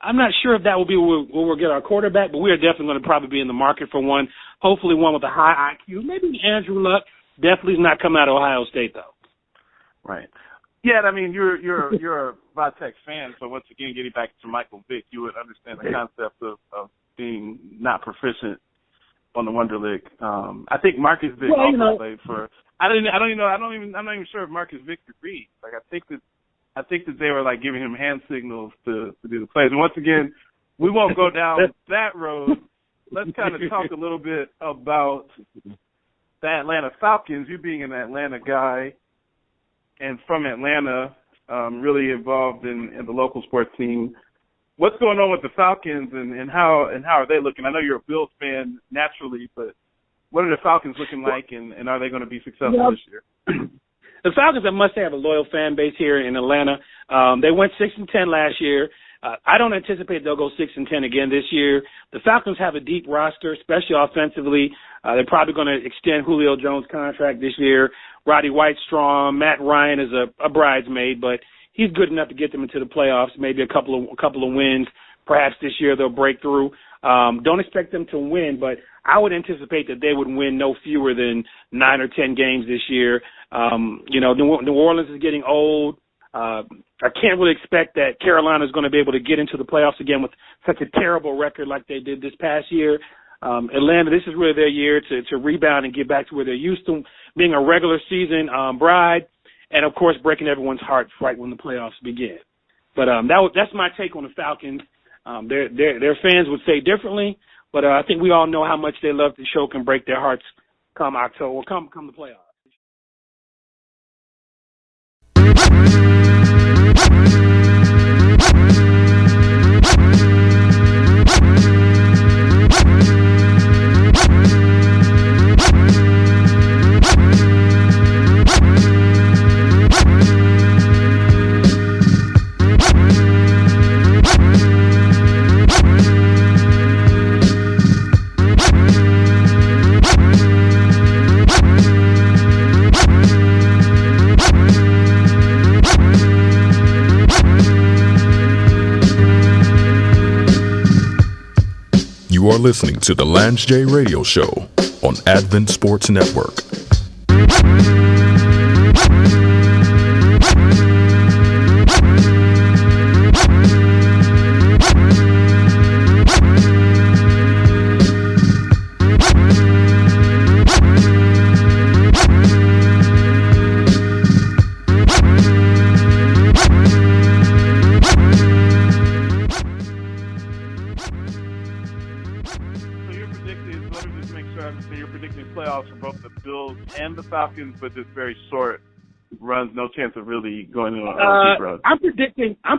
I'm not sure if that will be where we'll get our quarterback, but we are definitely going to probably be in the market for one, hopefully one with a high IQ. Maybe Andrew Luck. Definitely is not coming out of Ohio State, though. Right. Yeah, I mean, you're a Vitek fan, so once again, getting back to Michael Vick, you would understand the concept of being not proficient on the Wonderlic. I think Marcus Vick also played for. I'm not even sure if Marcus Vick could read. Like, I think that they were like giving him hand signals to do the plays. And once again, we won't go down that road. Let's kind of talk a little bit about the Atlanta Falcons. You being an Atlanta guy and from Atlanta, really involved in the local sports team. What's going on with the Falcons and how are they looking? I know you're a Bills fan naturally, but what are the Falcons looking like, and are they going to be successful this year? The Falcons, I must say, have a loyal fan base here in Atlanta. They went 6-10 last year. I don't anticipate they'll go 6-10 again this year. The Falcons have a deep roster, especially offensively. They're probably going to extend Julio Jones' contract this year. Roddy White's strong. Matt Ryan is a bridesmaid, but he's good enough to get them into the playoffs. Maybe a couple of wins. Perhaps this year they'll break through. Don't expect them to win, but I would anticipate that they would win no fewer than 9 or 10 games this year. New Orleans is getting old. I can't really expect that Carolina is going to be able to get into the playoffs again with such a terrible record like they did this past year. Atlanta, this is really their year to rebound and get back to where they're used to, being a regular season bride, and, of course, breaking everyone's hearts right when the playoffs begin. But that's my take on the Falcons. Their fans would say differently, but I think we all know how much they love to choke and break their hearts come October or come the playoffs. You are listening to the Lance J Radio Show on Advent Sports Network. And the Falcons, but just very short runs, no chance of really going on a deep run. I'm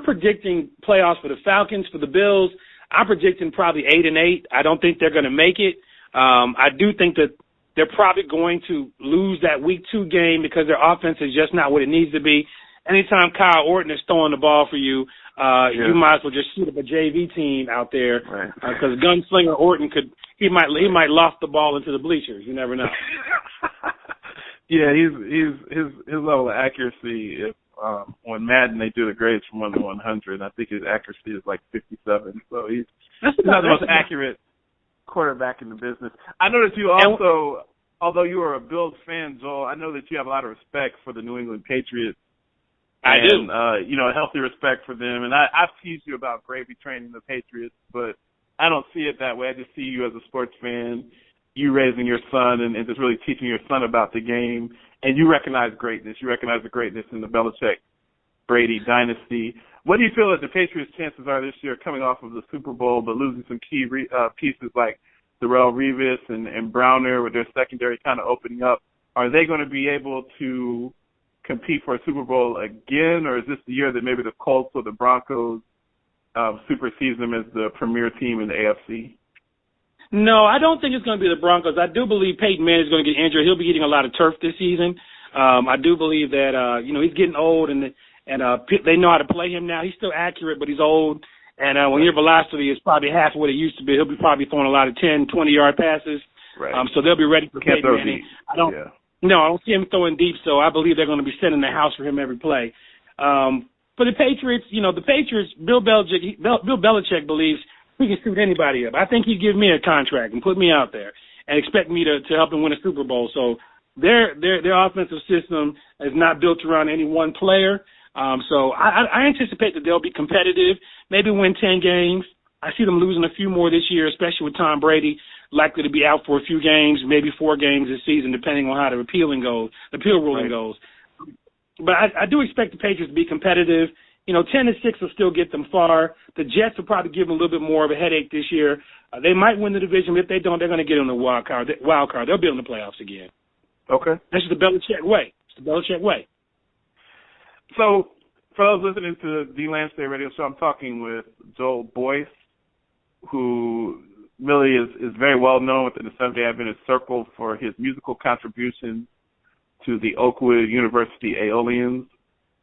predicting playoffs for the Falcons. For the Bills, I'm predicting probably 8-8. I don't think they're going to make it. I do think that they're probably going to lose that Week 2 game because their offense is just not what it needs to be. Anytime Kyle Orton is throwing the ball for you, you might as well just shoot up a JV team out there because gunslinger Orton he might loft the ball into the bleachers. You never know. Yeah, his level of accuracy. If on Madden they do the grades from 1 to 100, I think his accuracy is like 57. So he's not the most accurate quarterback in the business. I know that you also, although you are a Bills fan, Joel, I know that you have a lot of respect for the New England Patriots. I do. A healthy respect for them. And I've teased you about gravy training the Patriots, but I don't see it that way. I just see you as a sports fan, you raising your son and just really teaching your son about the game. And you recognize greatness. You recognize the greatness in the Belichick-Brady dynasty. What do you feel that the Patriots' chances are this year coming off of the Super Bowl but losing some key pieces like Darrelle Revis and Browner with their secondary kind of opening up? Are they going to be able to compete for a Super Bowl again, or is this the year that maybe the Colts or the Broncos supersedes them as the premier team in the AFC? No, I don't think it's going to be the Broncos. I do believe Peyton Manning is going to get injured. He'll be getting a lot of turf this season. I do believe that he's getting old and they know how to play him now. He's still accurate, but he's old. And when your velocity is probably half of what it used to be, he'll be probably throwing a lot of 10, 20-yard passes. Right. So they'll be ready for Peyton Manning. No, I don't see him throwing deep, so I believe they're going to be setting the house for him every play. For the Patriots, Bill Belichick believes he can suit anybody up. I think he'd give me a contract and put me out there and expect me to help him win a Super Bowl. So their offensive system is not built around any one player. So I anticipate that they'll be competitive, maybe win 10 games. I see them losing a few more this year, especially with Tom Brady likely to be out for a few games, maybe 4 games this season, depending on how the appeal ruling goes. But I do expect the Patriots to be competitive. 10-6 will still get them far. The Jets will probably give them a little bit more of a headache this year. They might win the division, but if they don't, they're going to get in the wild card. They'll be in the playoffs again. Okay. That's just the Belichick way. It's the Belichick way. So, for those listening to the Lance Day Radio Show, I'm talking with Joel Boyce, who really is very well known within the Seventh-day Adventist circle for his musical contributions to the Oakwood University Aeolians,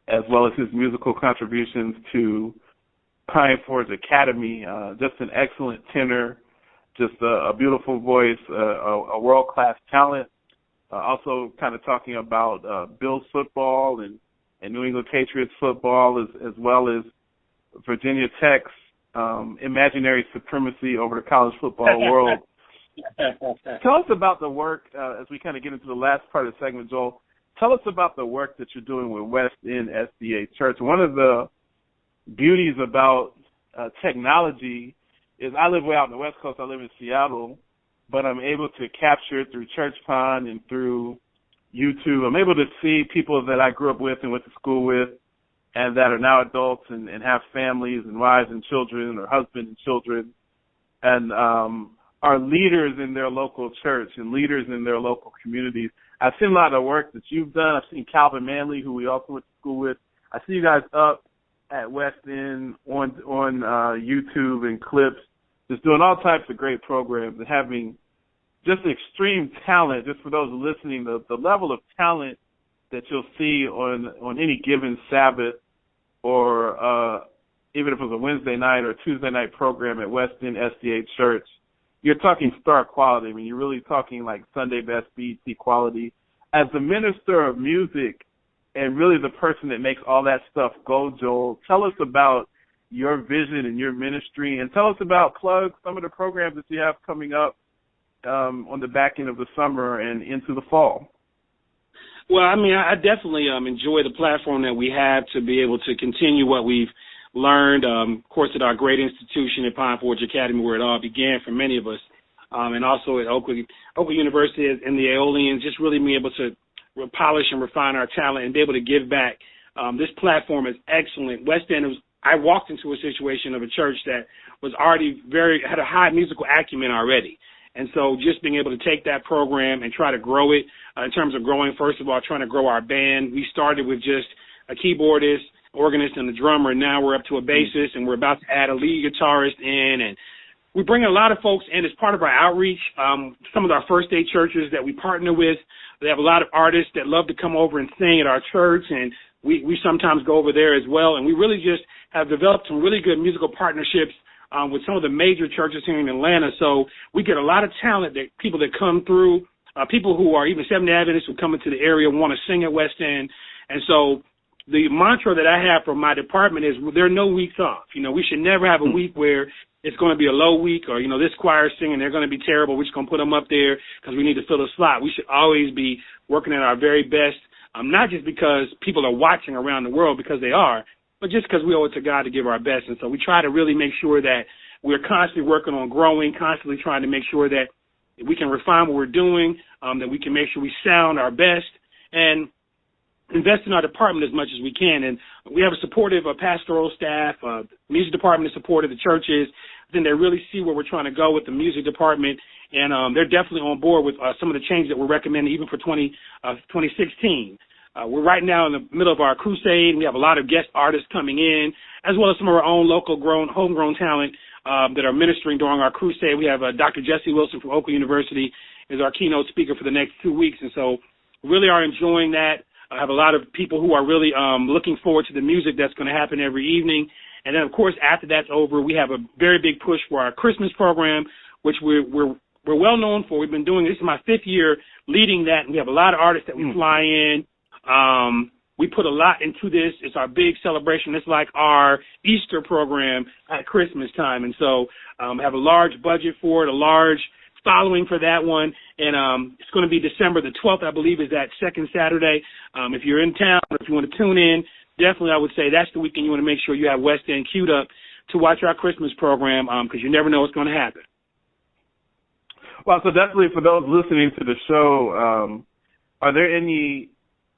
as well as his musical contributions to Pine Forge Academy. Just an excellent tenor, just a beautiful voice, a world-class talent. Also kind of talking about Bills football and New England Patriots football, as well as Virginia Tech's imaginary supremacy over the college football world. Tell us about the work, as we kind of get into the last part of the segment, Joel. Tell us about the work that you're doing with West End SDA Church. One of the beauties about technology is I live way out on the West Coast. I live in Seattle, but I'm able to capture it through Church Pond and through YouTube. I'm able to see people that I grew up with and went to school with and that are now adults and have families and wives and children or husband and children and are leaders in their local church and leaders in their local communities. I've seen a lot of work that you've done. I've seen Calvin Manley, who we also went to school with. I see you guys up at West End on YouTube and clips, just doing all types of great programs and having just extreme talent. Just for those listening, the level of talent that you'll see on any given Sabbath or even if it was a Wednesday night or Tuesday night program at West End SDA Church, you're talking star quality. I mean, you're really talking like Sunday best BET quality. As the minister of music and really the person that makes all that stuff go, Joel, tell us about your vision and your ministry, and tell us about some of the programs that you have coming up on the back end of the summer and into the fall. Well, I mean, I definitely enjoy the platform that we have to be able to continue what we've learned, of course, at our great institution at Pine Forge Academy, where it all began for many of us, and also at Oakwood University and the Aeolians, just really being able to polish and refine our talent and be able to give back. This platform is excellent. West End, I walked into a situation of a church that was already had a high musical acumen already. And so just being able to take that program and try to grow it in terms of growing, first of all, trying to grow our band. We started with just a keyboardist, organist, and a drummer, and now we're up to a bassist, and we're about to add a lead guitarist in. And we bring a lot of folks in as part of our outreach. Some of our first day churches that we partner with, they have a lot of artists that love to come over and sing at our church, and we sometimes go over there as well. And we really just have developed some really good musical partnerships with some of the major churches here in Atlanta. So we get a lot of talent, that people that come through, people who are even Seventh-day Adventists who come into the area and want to sing at West End. And so the mantra that I have for my department is there are no weeks off. We should never have a week where it's going to be a low week or, this choir singing, they're going to be terrible. We're just going to put them up there because we need to fill a slot. We should always be working at our very best, not just because people are watching around the world, because they are, but just because we owe it to God to give our best. And so we try to really make sure that we're constantly working on growing, constantly trying to make sure that we can refine what we're doing, that we can make sure we sound our best and invest in our department as much as we can. And we have a supportive pastoral staff. The music department is supportive. The churches, then they really see where we're trying to go with the music department. And they're definitely on board with some of the changes that we're recommending even for 2016. We're right now in the middle of our crusade. We have a lot of guest artists coming in, as well as some of our own homegrown talent that are ministering during our crusade. We have Dr. Jesse Wilson from Oakland University is our keynote speaker for the next 2 weeks. And so really are enjoying that. I have a lot of people who are really looking forward to the music that's going to happen every evening. And then, of course, after that's over, we have a very big push for our Christmas program, which we're we're well known for. We've been doing this is my 5th year leading that, and we have a lot of artists that we fly in. We put a lot into this. It's our big celebration. It's like our Easter program at Christmas time. And so have a large budget for it, a large following for that one. And it's going to be December the 12th, I believe, is that second Saturday. If you're in town or if you want to tune in, definitely I would say that's the weekend you want to make sure you have West End queued up to watch our Christmas program because you never know what's going to happen. Well, so definitely for those listening to the show,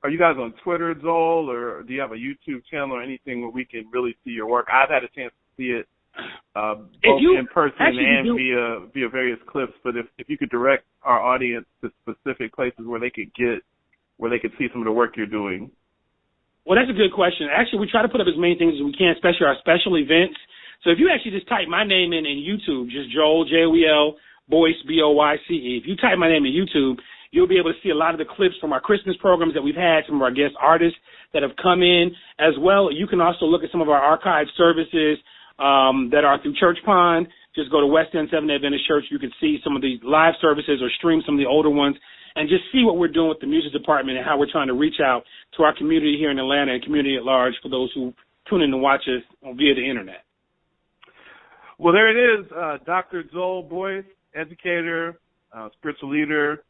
are you guys on Twitter, Joel, or do you have a YouTube channel or anything where we can really see your work? I've had a chance to see it both in person and via various clips. But if you could direct our audience to specific places where they could see some of the work you're doing. Well, that's a good question. Actually, we try to put up as many things as we can, especially our special events. So if you actually just type my name in YouTube, just Joel, Joel, Boyce, Boyce. If you type my name in YouTube, you'll be able to see a lot of the clips from our Christmas programs that we've had, some of our guest artists that have come in as well. You can also look at some of our archived services that are through Church Pond. Just go to West End Seventh-day Adventist Church. You can see some of these live services or stream some of the older ones and just see what we're doing with the music department and how we're trying to reach out to our community here in Atlanta and community at large for those who tune in to watch us via the internet. Well, there it is, Dr. Joel Boyce, educator, spiritual leader,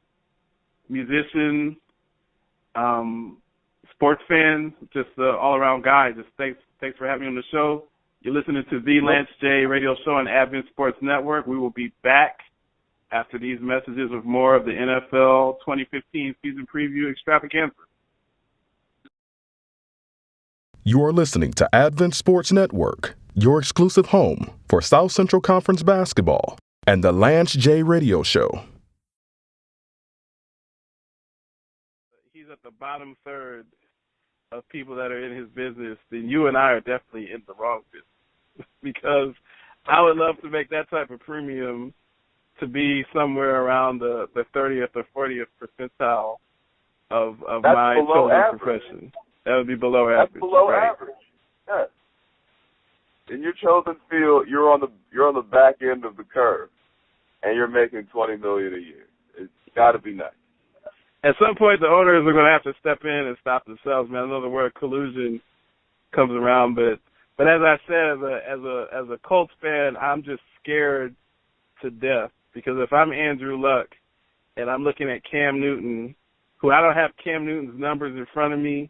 musician, sports fan, just an all-around guy. Just thanks for having me on the show. You're listening to the Lance J Radio Show on Advent Sports Network. We will be back after these messages with more of the NFL 2015 season preview extravaganza. You are listening to Advent Sports Network, your exclusive home for South Central Conference basketball and the Lance J Radio Show. He's at the bottom third of people that are in his business. Then you and I are definitely in the wrong business because I would love to make that type of premium to be somewhere around the 30th or 40th percentile of my chosen profession. That would be below average. That's below right? average. Yes. In your chosen field, you're on the back end of the curve, and you're making $20 million a year. It's got to be nice. At some point, the owners are going to have to step in and stop themselves. Man, I know the word collusion comes around, but as I said, as a Colts fan, I'm just scared to death because if I'm Andrew Luck and I'm looking at Cam Newton, who I don't have Cam Newton's numbers in front of me,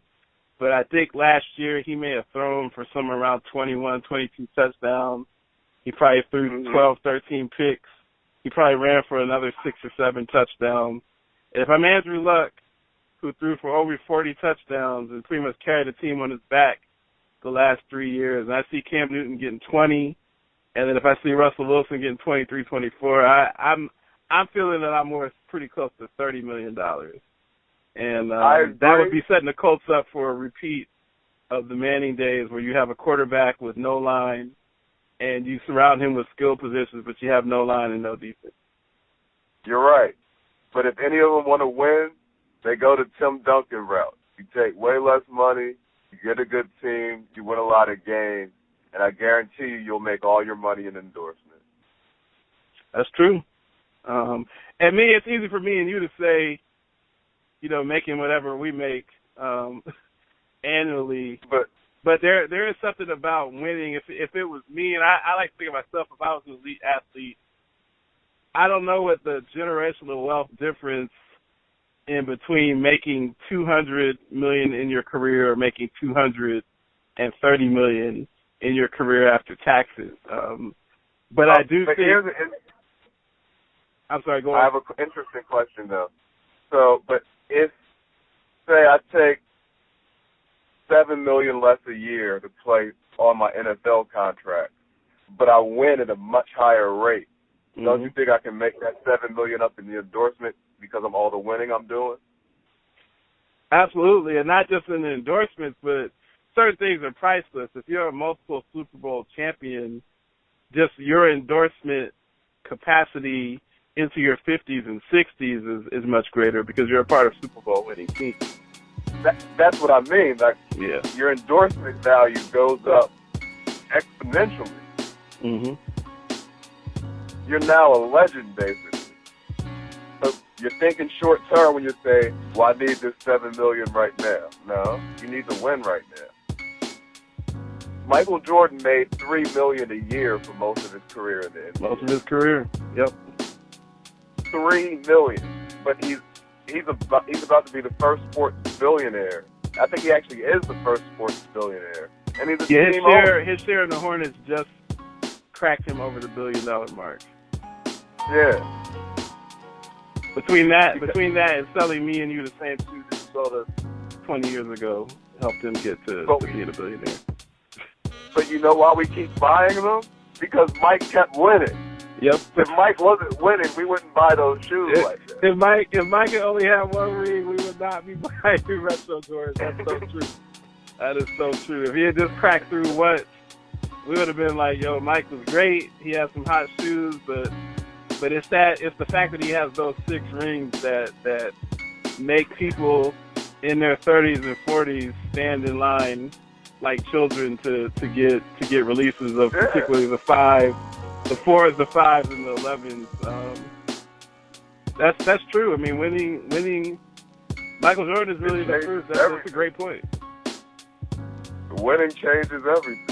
but I think last year he may have thrown for somewhere around 21, 22 touchdowns. He probably threw 12, 13 picks. He probably ran for another 6 or 7 touchdowns. And if I'm Andrew Luck, who threw for over 40 touchdowns and pretty much carried the team on his back the last 3 years, and I see Cam Newton getting 20, and then if I see Russell Wilson getting 23, 24, I'm feeling that I'm worth pretty close to $30 million. And that would be setting the Colts up for a repeat of the Manning days where you have a quarterback with no line and you surround him with skill positions, but you have no line and no defense. You're right. But if any of them want to win, they go to Tim Duncan route. You take way less money, you get a good team, you win a lot of games, and I guarantee you'll make all your money in endorsements. That's true. And it's easy for me and you to say, making whatever we make annually. But there is something about winning. If it was me, and I like to think of myself, if I was an elite athlete, I don't know what the generational wealth difference in between making $200 million in your career or making $230 million in your career after taxes. But I do think. I'm sorry. Go on. I have an interesting question though. So, but if say I take $7 million less a year to play on my NFL contract, but I win at a much higher rate, don't you think I can make that $7 million up in the endorsement because of all the winning I'm doing? Absolutely, and not just in the endorsements, but certain things are priceless. If you're a multiple Super Bowl champion, just your endorsement capacity into your 50s and 60s is much greater because you're a part of Super Bowl winning teams. That's what I mean. Like, yeah. Your endorsement value goes up exponentially. Mm-hmm. You're now a legend, basically. you're thinking short term when you say, well, I need this $7 million right now. No, you need to win right now. Michael Jordan made $3 million a year for most of his career in the NBA. Most of his career, yep. $3 million, but he's about to be the first sports billionaire. I think he actually is the first sports billionaire, and he's his share in the Hornets just cracked him over the $1 billion mark. Yeah. Between that and selling me and you the same shoes that you sold us 20 years ago helped him get to being a billionaire. But you know why we keep buying them? Because Mike kept winning. Yep. If Mike wasn't winning, we wouldn't buy those shoes like that. If Mike could only have one ring, we would not be buying retro Jordans. That's so true. That is so true. If he had just cracked through once, we would have been like, yo, Mike was great. He has some hot shoes, but it's the fact that he has those 6 rings that make people in their 30s and 40s stand in line like children to get releases of particularly the 4s, the 5s, and the 11s. That's true. I mean, winning. Michael Jordan is really the first. That's a great point. Winning changes everything.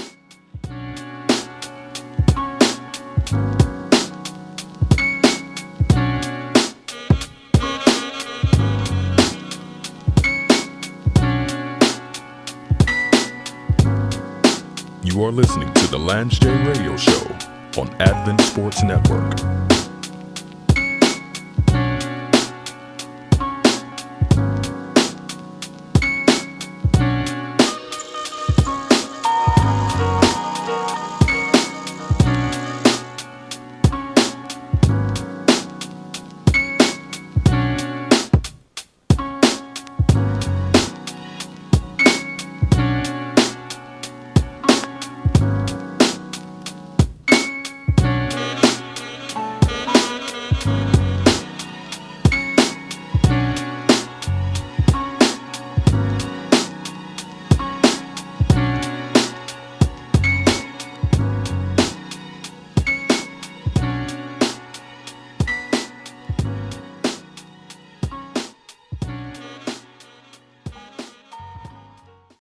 You are listening to the Lance J Radio Show on Advent Sports Network.